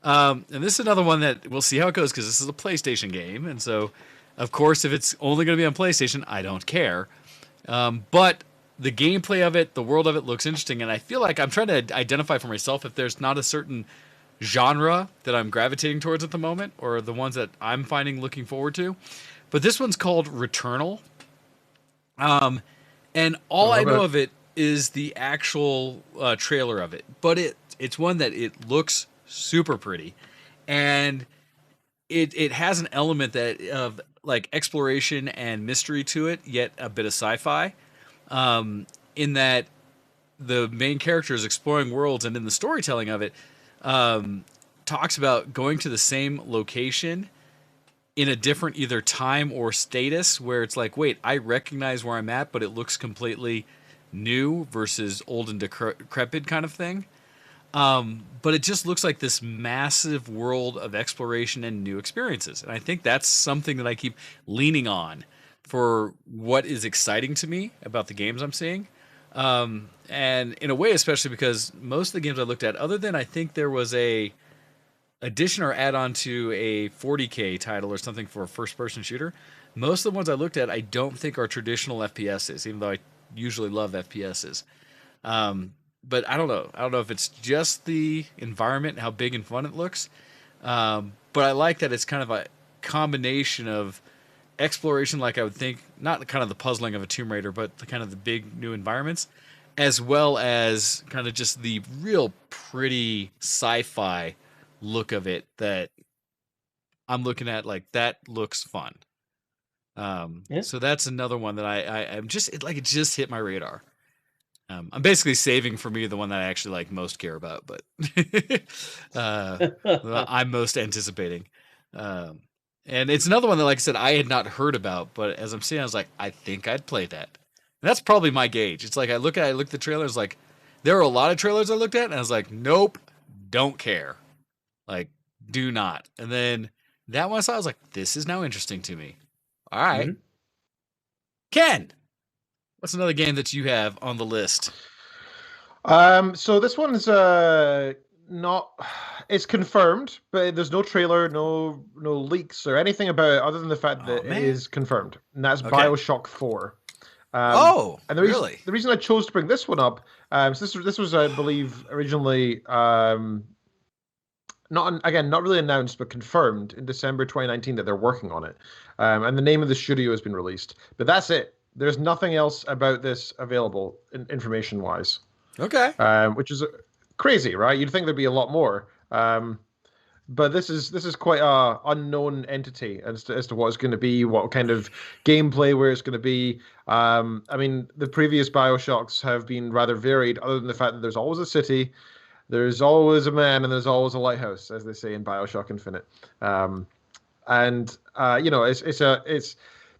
And this is another one that we'll see how it goes, because this is a PlayStation game. And so, of course, if it's only going to be on PlayStation, I don't care. But the gameplay of it, the world of it looks interesting. And I feel like I'm trying to identify for myself if there's not a certain genre that I'm gravitating towards at the moment, or the ones that I'm finding looking forward to. But this one's called Returnal. And all I know of it is the actual trailer of it. But it's one that it looks super pretty. And it has an element that of exploration and mystery to it, yet a bit of sci-fi. In that the main character is exploring worlds, and in the storytelling of it, talks about going to the same location in a different either time or status, where it's like, wait, I recognize where I'm at, but it looks completely new versus old and decrepit kind of thing. But it just looks like this massive world of exploration and new experiences. And I think that's something that I keep leaning on for what is exciting to me about the games I'm seeing. And in a way, especially because most of the games I looked at, other than I think there was a addition or add-on to a 40K title or something for a first-person shooter, most of the ones I looked at I don't think are traditional FPSs, even though I usually love FPSs. But I don't know. I don't know if it's just the environment and how big and fun it looks. But I like that it's kind of combination of exploration, like I would think, not kind of the puzzling of a Tomb Raider, but the kind of the big new environments, as well as kind of just the real pretty sci-fi look of it that I'm looking at. Like, that looks fun. So that's another one that I'm just it just hit my radar. I'm basically saving for me the one that I actually like most care about, but I'm most anticipating. And it's another one that, like I said, I had not heard about, but as I'm seeing, I was like, I think I'd play that. And that's probably my gauge. It's like I look at the trailers, like there are a lot of trailers I looked at, and I was like, nope, don't care, like do not. And then that one I saw, I was like, this is now interesting to me. All right. Mm-hmm. Ken, what's another game that you have on the list? So this one's not. It's confirmed, but there's no trailer, no leaks or anything about it, other than the fact that it is confirmed, and that's BioShock 4. And the reason I chose to bring this one up, so this was I believe originally not really announced, but confirmed in December 2019 that they're working on it, and the name of the studio has been released. But that's it. There's nothing else about this available information wise. Okay. Which is crazy, right? You'd think there'd be a lot more. But this is quite a unknown entity as to what it's going to be, what kind of gameplay where it's going to be. I mean, the previous BioShocks have been rather varied, other than the fact that there's always a city, there's always a man, and there's always a lighthouse, as they say in BioShock Infinite. It's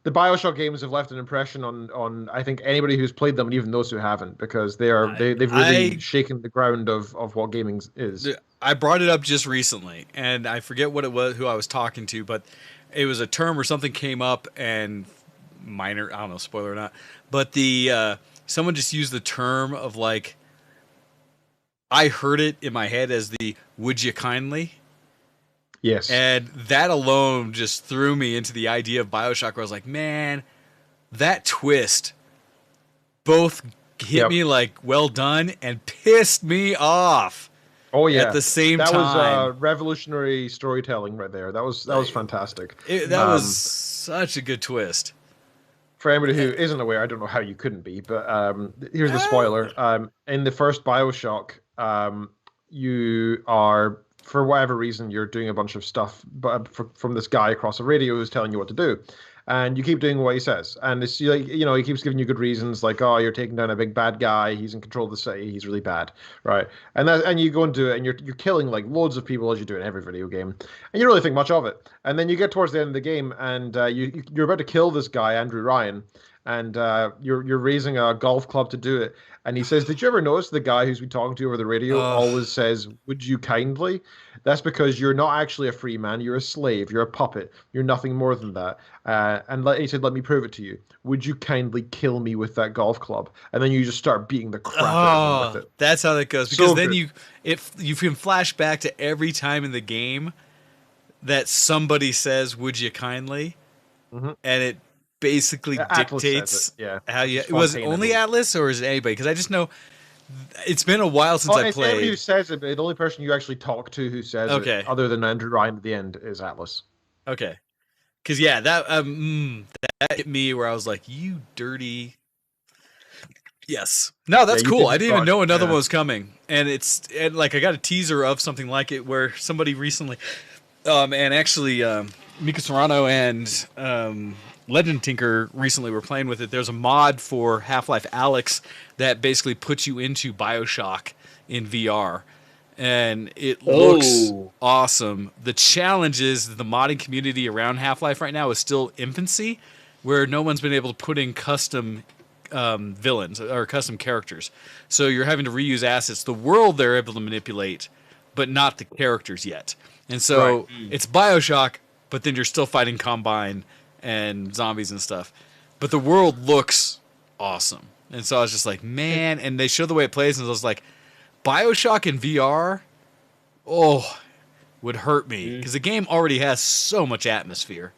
the BioShock games have left an impression on I think anybody who's played them, and even those who haven't, because they've really shaken the ground of what gaming is. I brought it up just recently, and I forget what it was, who I was talking to, but it was a term or something came up, and minor, I don't know, spoiler or not, but someone just used the term of, like, I heard it in my head as the "would you kindly." Yes. And that alone just threw me into the idea of BioShock, where I was like, man, that twist both hit me like well done and pissed me off. Oh yeah, at the same time. That was revolutionary storytelling right there. That was fantastic. That was such a good twist. For anybody who isn't aware, I don't know how you couldn't be, but here's the spoiler. In the first BioShock, you are, for whatever reason, you're doing a bunch of stuff from this guy across the radio who's telling you what to do. And you keep doing what he says. And it's like, he keeps giving you good reasons, like, oh, you're taking down a big bad guy, he's in control of the city, he's really bad, right? And you go and do it, and you're killing like loads of people, as you do in every video game. And you don't really think much of it. And then you get towards the end of the game, and you're about to kill this guy, Andrew Ryan, and you're raising a golf club to do it. And he says, did you ever notice the guy who's been talking to you over the radio always says, would you kindly? That's because you're not actually a free man. You're a slave. You're a puppet. You're nothing more than that. And he said, let me prove it to you. Would you kindly kill me with that golf club? And then you just start beating the crap out of him with it. That's how that goes. Because then you can flash back to every time in the game that somebody says, would you kindly? Mm-hmm. And it basically dictates how you. Was it only Atlas, or is it anybody? Because I just know it's been a while since I played. Anybody who says it, but the only person you actually talk to who says it, other than Andrew Ryan at the end, is Atlas. Okay, because that hit me where I was like, you dirty. Yes. No, that's cool. I didn't even know another one was coming, and I got a teaser of something like it where somebody recently, and actually, Mika Serrano and Legend Tinker recently were playing with it. There's a mod for Half-Life Alyx that basically puts you into BioShock in VR, and it looks awesome. The challenge is the modding community around Half-Life right now is still infancy, where no one's been able to put in custom villains or custom characters. So you're having to reuse assets. The world they're able to manipulate, but not the characters yet. And so it's BioShock, but then you're still fighting Combine and zombies and stuff, but the world looks awesome. And so I was just like, man, and they show the way it plays, and I was like, BioShock in VR would hurt me, because the game already has so much atmosphere.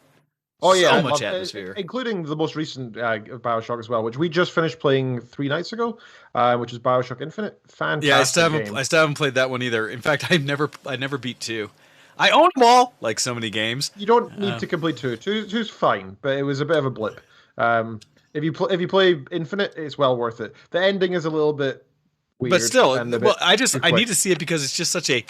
So much atmosphere, including the most recent BioShock as well, which we just finished playing 3 nights ago, which is BioShock Infinite. Fantastic. I still haven't played that one either. In fact, I never beat 2. I own them all, like so many games. You don't need to complete two. Two's fine, but it was a bit of a blip. If you play Infinite, it's well worth it. The ending is a little bit weird, but still, and well, I need to see it because it's just such a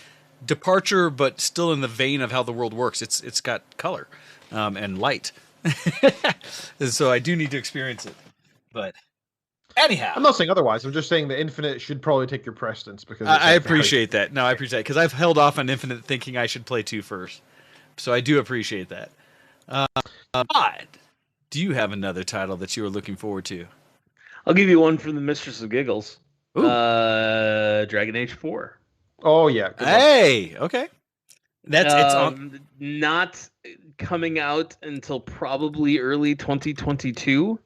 departure, but still in the vein of how the world works. It's got color and light, and so I do need to experience it. But anyhow, I'm not saying otherwise. I'm just saying that Infinite should probably take your precedence because I appreciate that. No, I appreciate it because I've held off on Infinite thinking I should play 2 first. So I do appreciate that. Odd. Do you have another title that you are looking forward to? I'll give you one from the Mistress of Giggles. Ooh. Dragon Age 4. Oh yeah. Hey, okay. That's it's on. Not coming out until probably early 2022.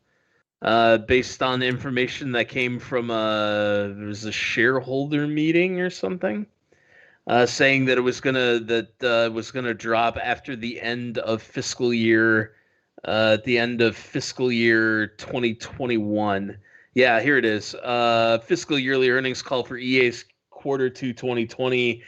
Based on information that came from there was a shareholder meeting or something, saying that it was gonna drop after the end of fiscal year, at the end of fiscal year 2021. Yeah, here it is. Fiscal yearly earnings call for EA's quarter 2 2020.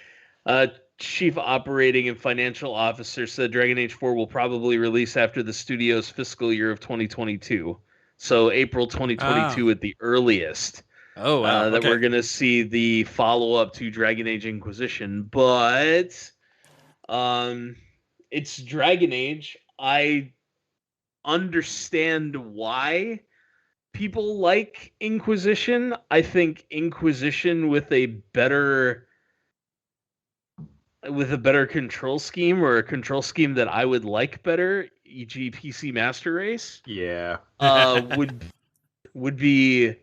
Chief Operating and Financial Officer said Dragon Age 4 will probably release after the studio's fiscal year of 2022. So April 2022 at the earliest. Oh, wow. That we're going to see the follow-up to Dragon Age Inquisition. But it's Dragon Age. I understand why people like Inquisition. I think Inquisition with a better control scheme, or a control scheme that I would like better, e.g. PC Master Race, Yeah. would be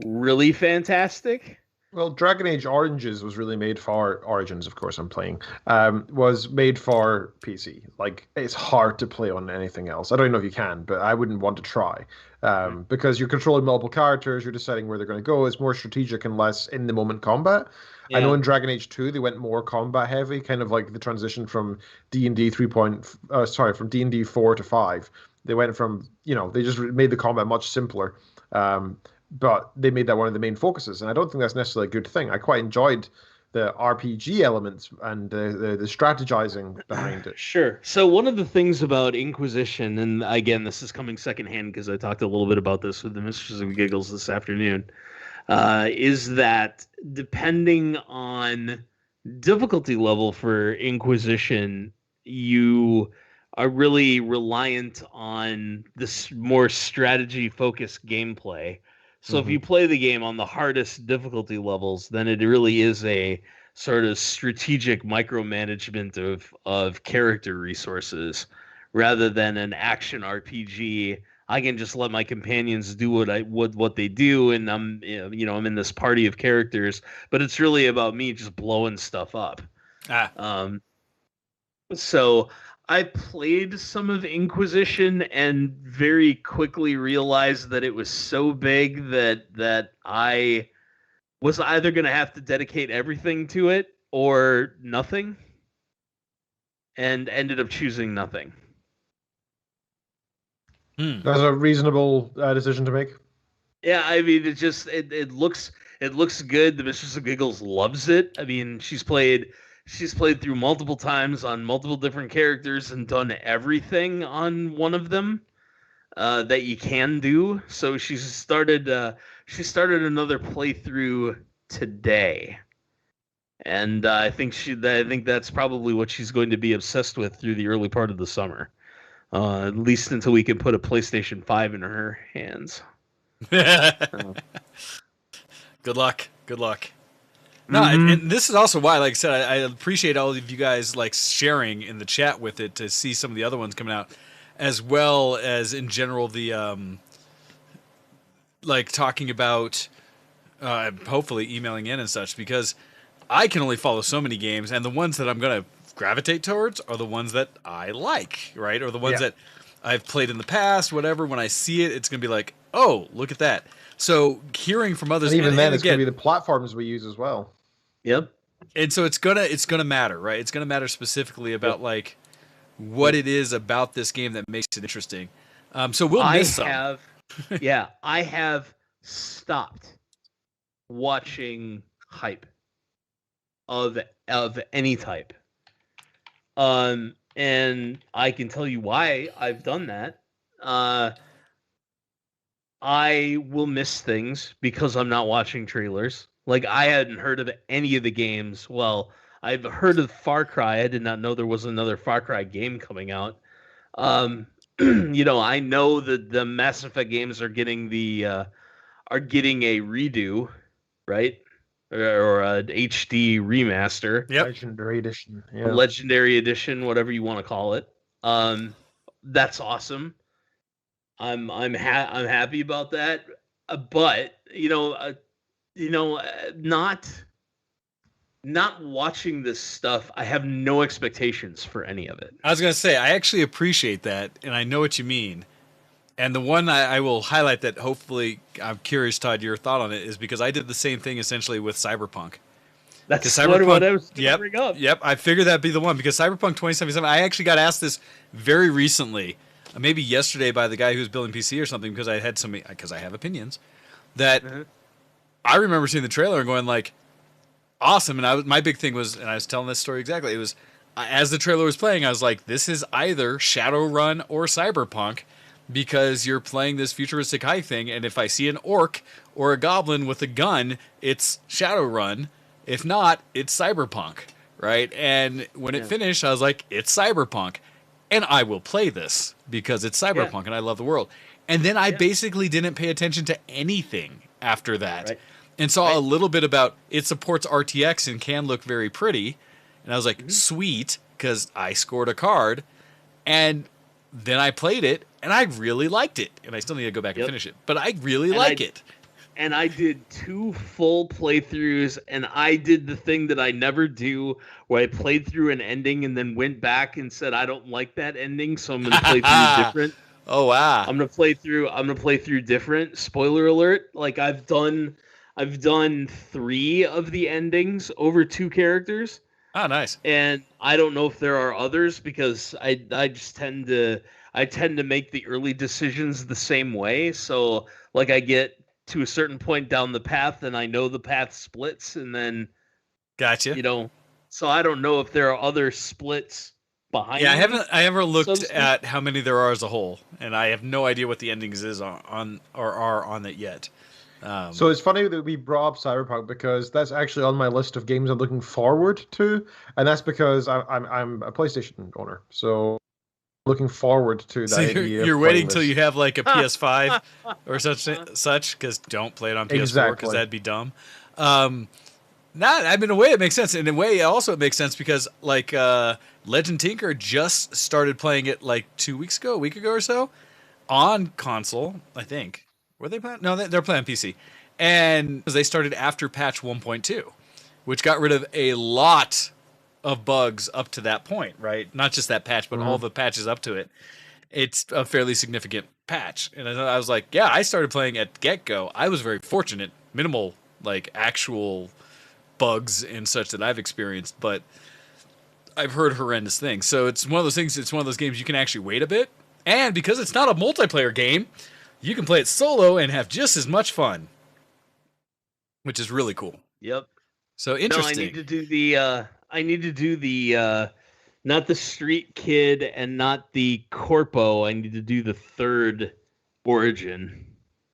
really fantastic. Well, Dragon Age Origins was really made for Origins, of course. I'm playing. Was made for PC. Like, it's hard to play on anything else. I don't know if you can, but I wouldn't want to try, because you're controlling multiple characters. You're deciding where they're going to go. It's more strategic and less in the moment combat. Yeah. I know in Dragon Age 2 they went more combat heavy, kind of like the transition from D&D from D&D 4 to 5. They went from, they just made the combat much simpler. But they made that one of the main focuses, and I don't think that's necessarily a good thing. I quite enjoyed the RPG elements and the strategizing behind it. Sure. So one of the things about Inquisition, and again, this is coming secondhand because I talked a little bit about this with the Mistress of Giggles this afternoon, is that depending on difficulty level for Inquisition, you are really reliant on this more strategy-focused gameplay. So if you play the game on the hardest difficulty levels, then it really is a sort of strategic micromanagement of character resources rather than an action RPG. I can just let my companions do what they do, and I'm in this party of characters, but it's really about me just blowing stuff up. So I played some of Inquisition and very quickly realized that it was so big that I was either going to have to dedicate everything to it or nothing, and ended up choosing nothing. That's a reasonable decision to make. Yeah, I mean, it looks good. The Mistress of Giggles loves it. I mean, she's played through multiple times on multiple different characters and done everything on one of them that you can do. So she started another playthrough today, and I think that's probably what she's going to be obsessed with through the early part of the summer, at least until we can put a PlayStation 5 in her hands. Good luck. No, and this is also why, like I said, I appreciate all of you guys like sharing in the chat with it to see some of the other ones coming out, as well as in general the like talking about hopefully emailing in and such, because I can only follow so many games, and the ones that I'm gonna gravitate towards are the ones that I like, right? Or the ones that I've played in the past, whatever. When I see it, it's gonna be like, oh, look at that. So hearing from others, and even then, it's going to be the platforms we use as well. Yep. And so it's gonna matter, right? It's gonna matter specifically about like what it is about this game that makes it interesting. So we'll miss some. I have stopped watching hype of any type. And I can tell you why I've done that. I will miss things because I'm not watching trailers. Like, I hadn't heard of any of the games. Well, I've heard of Far Cry. I did not know there was another Far Cry game coming out. I know that the Mass Effect games are getting a redo, right? Or an HD remaster. Yep. Legendary edition. A Yeah. legendary edition, whatever you want to call it. That's awesome. I'm happy about that. But not watching this stuff, I have no expectations for any of it. I was going to say, I actually appreciate that, and I know what you mean. And the one I will highlight that hopefully, I'm curious, Todd, your thought on it, is because I did the same thing essentially with Cyberpunk. That's Cyberpunk, what I was going to bring up. Yep, I figured that'd be the one because Cyberpunk 2077, I actually got asked this very recently, maybe yesterday by the guy who was building PC or something, because I have opinions, that I remember seeing the trailer and going like, awesome. And my big thing was, and I was telling this story exactly, it was, as the trailer was playing, I was like, this is either Shadowrun or Cyberpunk, because you're playing this futuristic high thing, and if I see an orc or a goblin with a gun, it's Shadowrun. If not, it's Cyberpunk, right? And when it finished, I was like, it's Cyberpunk. And I will play this because it's Cyberpunk and I love the world. And then I basically didn't pay attention to anything after that. And saw a little bit about it supports RTX and can look very pretty. And I was like, sweet, because I scored a card. And then I played it, and I really liked it. And I still need to go back and finish it. But I really like it. And I did 2 full playthroughs, and I did the thing that I never do, where I played through an ending and then went back and said, I don't like that ending, so I'm going to play through different. Oh, wow. I'm going to play through different. Spoiler alert. Like, I've done 3 of the endings over 2 characters. Oh, nice. And I don't know if there are others, because I just tend to make the early decisions the same way. So, like, I get to a certain point down the path, and I know the path splits, and then gotcha. So I don't know if there are other splits behind. Yeah, I haven't looked at how many there are as a whole, and I have no idea what the endings are on it yet. So it's funny that we brought up Cyberpunk, because that's actually on my list of games I'm looking forward to, and that's because I'm a PlayStation owner, so looking forward to that. So you're waiting till you have like a PS5 or such, because don't play it on PS4 because that'd be dumb. In a way it makes sense. In a way also it makes sense because like Legend Tinker just started playing it like a week ago or so on console, I think. Were they playing? No, they're playing PC. And they started after patch 1.2, which got rid of a lot of bugs up to that point, right? Not just that patch, but all the patches up to it. It's a fairly significant patch. And I was like, yeah, I started playing at get-go. I was very fortunate. Minimal, like, actual bugs and such that I've experienced, but I've heard horrendous things. So it's one of those things, it's one of those games you can actually wait a bit. And because it's not a multiplayer game, you can play it solo and have just as much fun, which is really cool. Yep. So interesting. No, I need to do the not the Street Kid and not the Corpo. I need to do the third Origin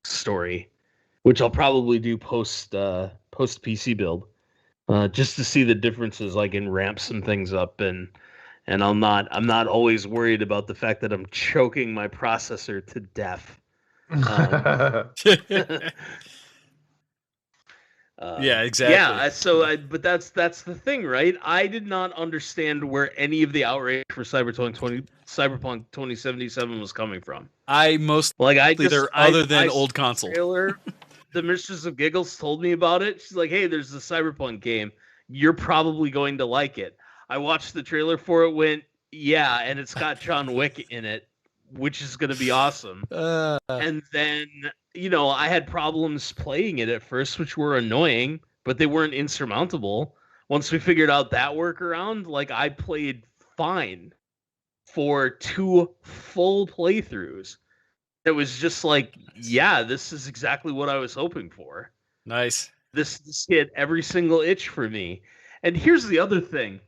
story, which I'll probably do post PC build, just to see the differences. I can ramp some things up, and I'm not always worried about the fact that I'm choking my processor to death. Yeah, exactly. Yeah, but that's the thing, right? I did not understand where any of the outrage for Cyberpunk 2077 was coming from. Other than old console. Trailer, the Mistress of Giggles told me about it. She's like, "Hey, there's a Cyberpunk game. You're probably going to like it." I watched the trailer for it. Went, yeah, and it's got John Wick in it, which is going to be awesome. And then, I had problems playing it at first, which were annoying, but they weren't insurmountable. Once we figured out that workaround, like, I played fine for 2 full playthroughs. It was just like, yeah, this is exactly what I was hoping for. Nice. This hit every single itch for me. And here's the other thing.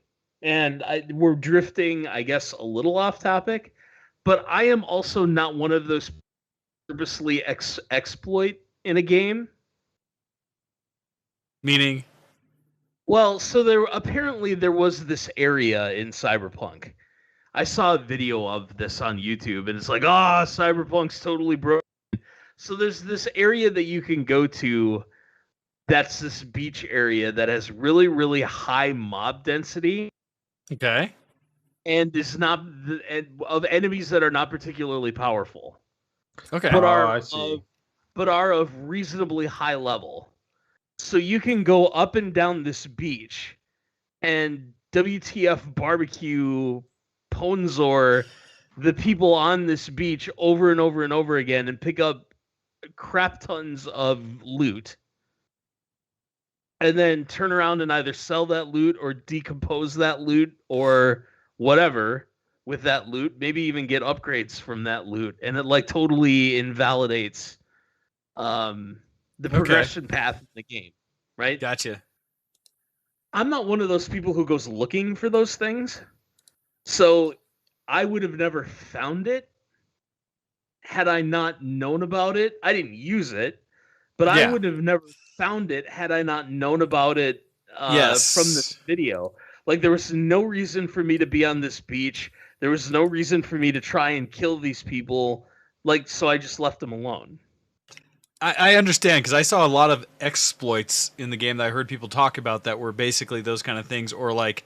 And we're drifting, I guess, a little off topic, but I am also not one of those purposely exploit in a game. Meaning? Well, so there was this area in Cyberpunk. I saw a video of this on YouTube, and it's like, Cyberpunk's totally broken. So there's this area that you can go to that's this beach area that has really, really high mob density. Okay. And is not of enemies that are not particularly powerful. Okay. But are of reasonably high level. So you can go up and down this beach and WTF barbecue Ponzor the people on this beach over and over and over again and pick up crap tons of loot. And then turn around and either sell that loot or decompose that loot or whatever with that loot. Maybe even get upgrades from that loot. And it like totally invalidates the progression path in the game, right? Gotcha. I'm not one of those people who goes looking for those things. So I would have never found it had I not known about it. I didn't use it, but I would have never found it had I not known about it from this video. Like, there was no reason for me to be on this beach. There was no reason for me to try and kill these people. Like, so I just left them alone. I understand, because I saw a lot of exploits in the game that I heard people talk about that were basically those kind of things, or like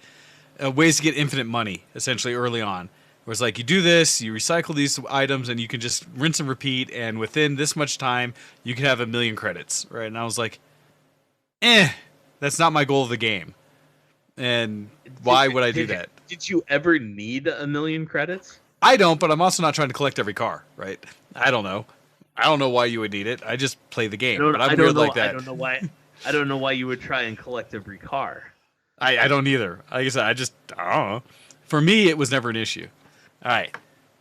ways to get infinite money, essentially, early on. Where it's like, you do this, you recycle these items, and you can just rinse and repeat, and within this much time, you can have 1 million credits, right? And I was like, that's not my goal of the game. And why would I do that? Did you ever need 1 million credits? I don't, but I'm also not trying to collect every car, right? I don't know. I don't know why you would need it. I just play the game. But I'm weird like that. I don't know why. I don't know why you would try and collect every car. I don't either. Like I said, I don't know. For me, it was never an issue. All right.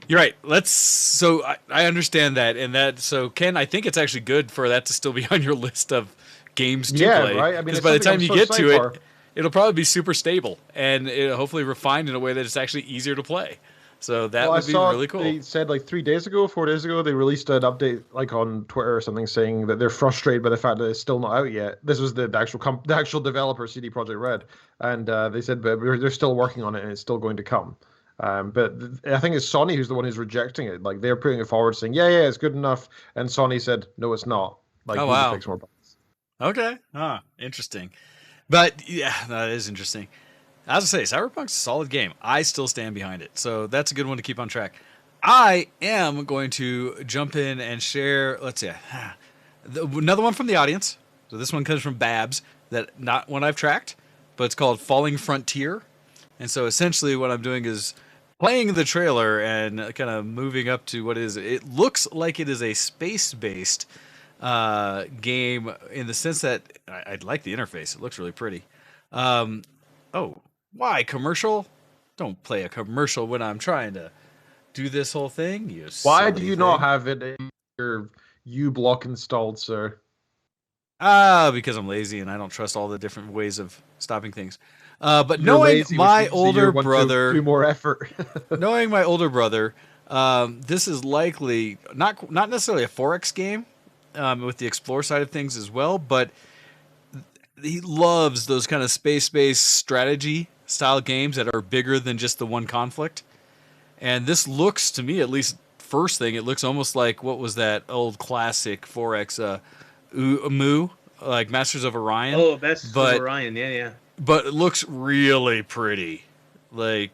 You're right. So I understand that. And so Ken, I think it's actually good for that to still be on your list of games to play. Yeah, right? I mean, because by the time you get to it, it'll probably be super stable and it'll hopefully refined in a way that it's actually easier to play. So that would be really cool. They said like 4 days ago, they released an update like on Twitter or something saying that they're frustrated by the fact that it's still not out yet. This was the actual developer, CD Projekt Red, and they said but they're still working on it and it's still going to come. But I think it's Sony who's the one who's rejecting it. Like they're putting it forward saying, yeah, it's good enough, and Sony said, no, it's not. Like, we need to fix more bugs. Okay, interesting. But yeah, that is interesting. As I say, Cyberpunk's a solid game. I still stand behind it. So that's a good one to keep on track. I am going to jump in and share, let's see, another one from the audience. So this one comes from Babs, that not one I've tracked, but it's called Falling Frontier. And so essentially what I'm doing is playing the trailer and kind of moving up to what is it. It looks like it is a space-based game in the sense that I like the interface. It looks really pretty. Why commercial? Don't play a commercial when I'm trying to do this whole thing. Why do you not have it in your uBlock installed, sir? Because I'm lazy and I don't trust all the different ways of stopping things. But knowing my older brother, do more effort. knowing my older brother, this is likely not necessarily a 4X game with the explore side of things as well, but he loves those kind of space-based strategy style games that are bigger than just the one conflict. And this looks, to me at least, first thing, it looks almost like, what was that old classic 4X, Mu, like Masters of Orion. Oh, Masters of Orion, yeah. But it looks really pretty. Like,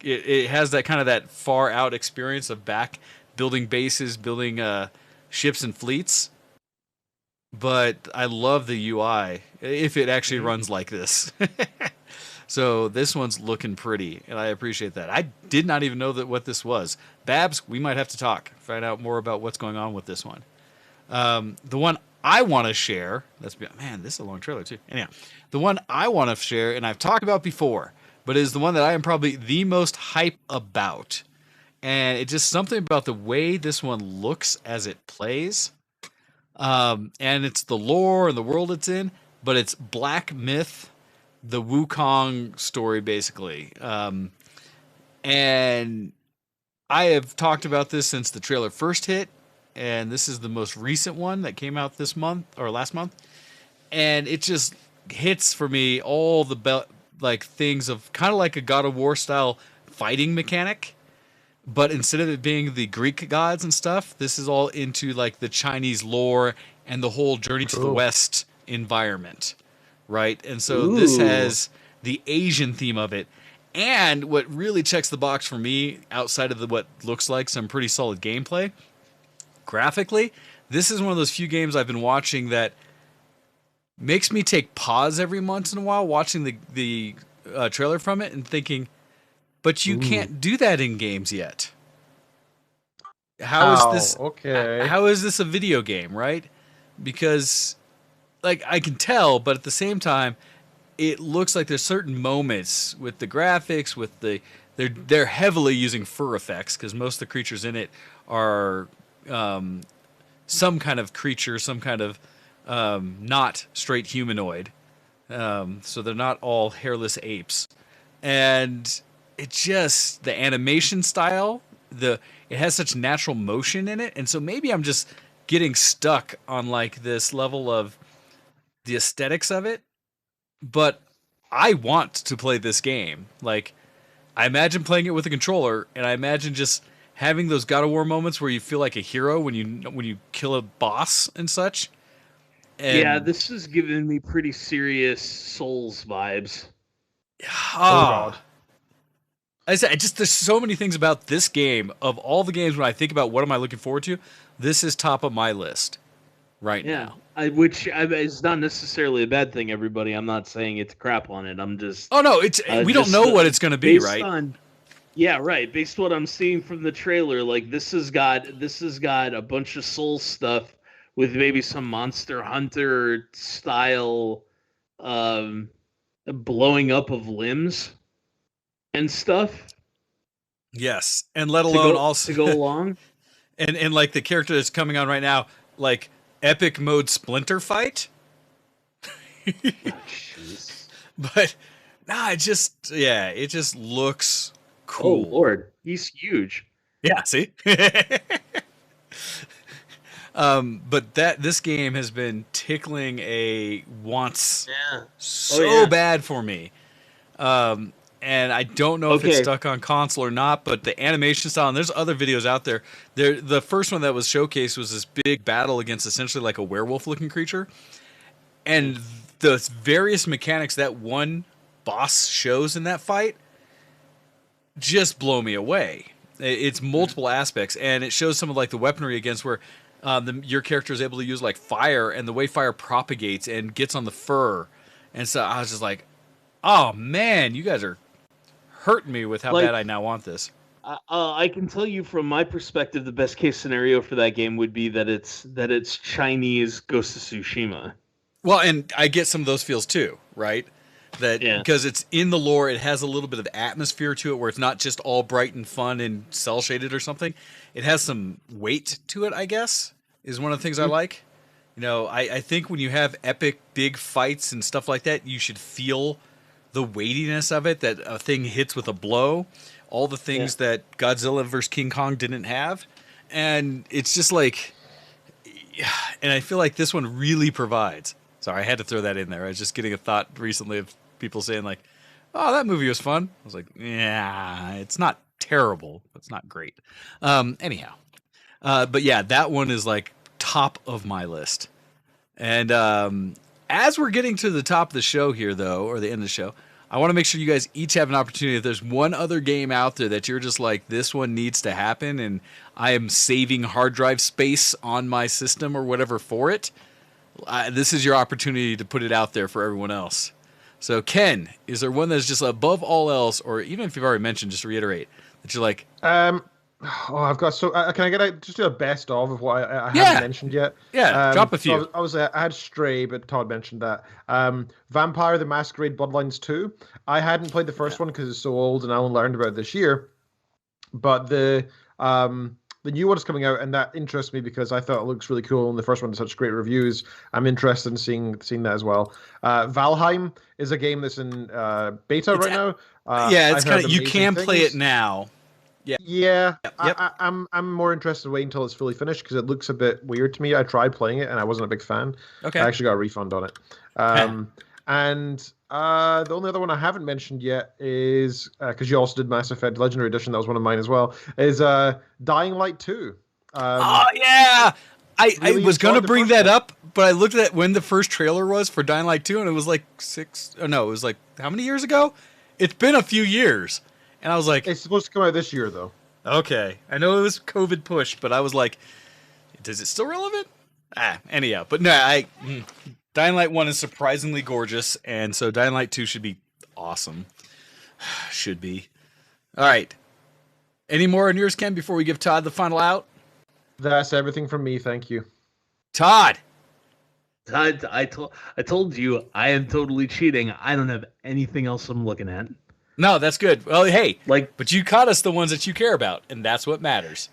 it has that kind of that far out experience of back building bases, building ships and fleets. But I love the UI, if it actually runs like this. So this one's looking pretty, and I appreciate that. I did not even know what this was. Babs, we might have to talk, find out more about what's going on with this one. The one I want to share, this is a long trailer too. Anyhow, the one I want to share, and I've talked about before, but is the one that I am probably the most hype about. And it's just something about the way this one looks as it plays. And it's the lore and the world it's in, but it's Black Myth: the Wukong story, basically. And I have talked about this since the trailer first hit, and this is the most recent one that came out this month or last month, and it just hits for me all the things of kind of like a God of War style fighting mechanic, but instead of it being the Greek gods and stuff, this is all into like the Chinese lore and the whole Journey to the West environment, right? And so this has the Asian theme of it. And what really checks the box for me, outside of what looks like some pretty solid gameplay, graphically, this is one of those few games I've been watching that makes me take pause every once in a while watching the trailer from it and thinking, but you can't do that in games yet. How is this? Okay. How is this a video game, right? Because, like, I can tell, but at the same time, it looks like there's certain moments with the graphics, with they're heavily using fur effects because most of the creatures in it are some kind of creature, some kind of not straight humanoid. So they're not all hairless apes. And it just, the animation style, it has such natural motion in it. And so maybe I'm just getting stuck on like this level of the aesthetics of it. But I want to play this game. Like, I imagine playing it with a controller, and I imagine just having those God of War moments where you feel like a hero when you kill a boss and such. And yeah, this is giving me pretty serious Souls vibes. God. I said, there's so many things about this game. Of all the games, when I think about what am I looking forward to, this is top of my list right now. Which is not necessarily a bad thing, everybody. I'm not saying it's crap on it. I'm just... Oh, no, we don't know what it's going to be, right? Yeah, right. Based on what I'm seeing from the trailer, like, this has got a bunch of Souls stuff with maybe some Monster Hunter style blowing up of limbs and stuff. Yes, and let alone also... to go along. and like the character that's coming on right now, like... Epic mode Splinter fight. But it just looks cool. Oh Lord, he's huge. Yeah, see. But this game has been tickling a wants bad for me. And I don't know if it's stuck on console or not, but the animation style, and there's other videos out there. The first one that was showcased was this big battle against essentially like a werewolf-looking creature. And the various mechanics that one boss shows in that fight just blow me away. It's multiple aspects, and it shows some of like the weaponry against where your character is able to use like fire, and the way fire propagates and gets on the fur. And so I was just like, oh man, you guys are hurting me with how bad I now want this. I can tell you from my perspective, the best case scenario for that game would be that it's Chinese Ghost of Tsushima. Well, and I get some of those feels too, right? Because it's in the lore, it has a little bit of atmosphere to it where it's not just all bright and fun and cell shaded or something. It has some weight to it, I guess, is one of the things I like. You know, I think when you have epic big fights and stuff like that, you should feel the weightiness of it, that a thing hits with a blow, all the things that Godzilla vs. King Kong didn't have. And it's just like, and I feel like this one really provides. Sorry, I had to throw that in there. I was just getting a thought recently of people saying like, oh, that movie was fun. I was like, yeah, it's not terrible. It's not great. Anyhow. But yeah, that one is like top of my list. And as we're getting to the top of the show here, though, or the end of the show, I want to make sure you guys each have an opportunity. If there's one other game out there that you're just like, this one needs to happen, and I am saving hard drive space on my system or whatever for it, this is your opportunity to put it out there for everyone else. So, Ken, is there one that's just above all else, or even if you've already mentioned, just to reiterate, that you're like... I've got can I just do a best of what I haven't mentioned yet? Yeah, drop a few. So I had Stray, but Todd mentioned that. Vampire the Masquerade Bloodlines 2. I hadn't played the first one because it's so old, and I only learned about it this year. But the the new one's coming out, and that interests me because I thought it looks really cool, and the first one had such great reviews. I'm interested in seeing that as well. Valheim is a game that's in beta right now. It's kind of, you can play it now. Yeah. Yep. I'm more interested in waiting until it's fully finished because it looks a bit weird to me. I tried playing it and I wasn't a big fan. Okay. I actually got a refund on it. And the only other one I haven't mentioned yet is because you also did Mass Effect Legendary Edition. That was one of mine as well. Is Dying Light 2. Oh yeah. I was going to bring that up, but I looked at when the first trailer was for Dying Light 2, and it was like it was like how many years ago? It's been a few years. And I was like... It's supposed to come out this year, though. Okay. I know it was COVID push, but I was like, is it still relevant? Anyhow. But no, Dying Light 1 is surprisingly gorgeous, and so Dying Light 2 should be awesome. Should be. All right. Any more on yours, Ken, before we give Todd the final out? That's everything from me. Thank you. Todd! I told you I am totally cheating. I don't have anything else I'm looking at. No, that's good. Well, hey, but you caught us the ones that you care about, and that's what matters.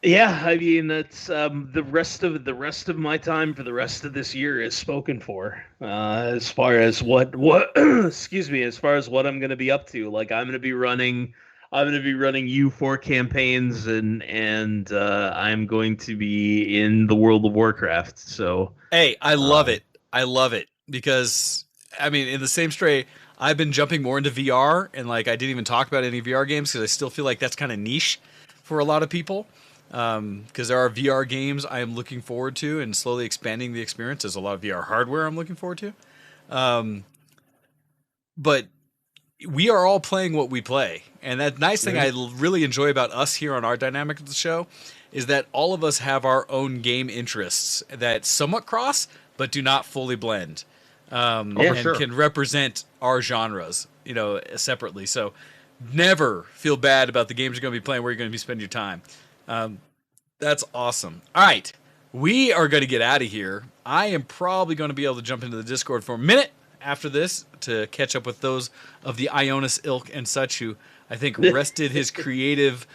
Yeah, I mean that's the rest of my time for the rest of this year is spoken for. As far as what excuse me, as far as what I'm going to be up to, like I'm going to be running U4 campaigns, and I'm going to be in the World of Warcraft. So hey, I love it. I love it because I mean, in the same stray. I've been jumping more into VR, and like I didn't even talk about any VR games because I still feel like that's kind of niche for a lot of people. Because there are VR games I am looking forward to, and slowly expanding the experience. There's a lot of VR hardware I'm looking forward to. But we are all playing what we play, and that nice thing I really enjoy about us here on our dynamic of the show is that all of us have our own game interests that somewhat cross, but do not fully blend. And can represent our genres, separately. So never feel bad about the games you're going to be playing, where you're going to be spending your time. That's awesome. All right. We are going to get out of here. I am probably going to be able to jump into the Discord for a minute after this to catch up with those of the Ionis ilk and such who I think rested his creative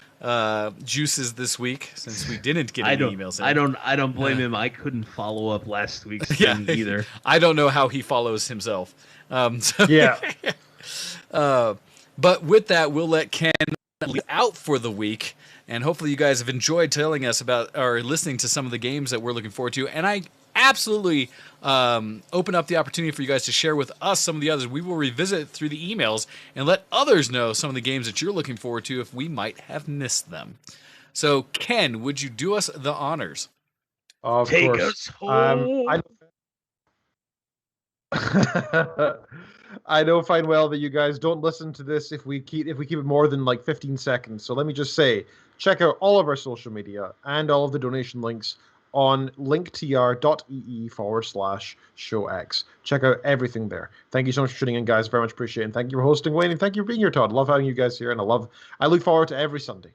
juices this week since we didn't get any emails in. I don't blame him. I couldn't follow up last week's thing either. I don't know how he follows himself. Yeah. But with that, we'll let Ken out for the week, and hopefully you guys have enjoyed telling us about or listening to some of the games that we're looking forward to. And I absolutely open up the opportunity for you guys to share with us some of the others. We will revisit through the emails and let others know some of the games that you're looking forward to if we might have missed them. So, Ken, would you do us the honors? Of Take course. us home. I know fine well that you guys don't listen to this if we keep it more than like 15 seconds. So let me just say, check out all of our social media and all of the donation links on linktr.ee/showx. Check out everything there. Thank you so much for tuning in, guys. Very much appreciate it. And thank you for hosting, Wayne, and thank you for being here, Todd. Love having you guys here, and I look forward to every Sunday.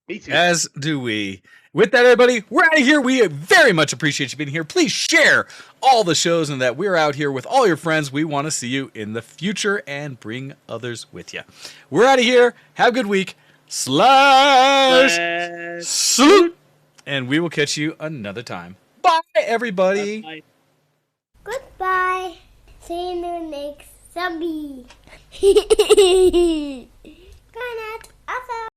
Me too. As do we. With that, everybody, we're out of here. We very much appreciate you being here. Please share all the shows and that we're out here with all your friends. We want to see you in the future and bring others with you. We're out of here. Have a good week. Salute. And we will catch you another time. Bye, everybody. Bye. Goodbye. See you next zombie. Good night. Awesome.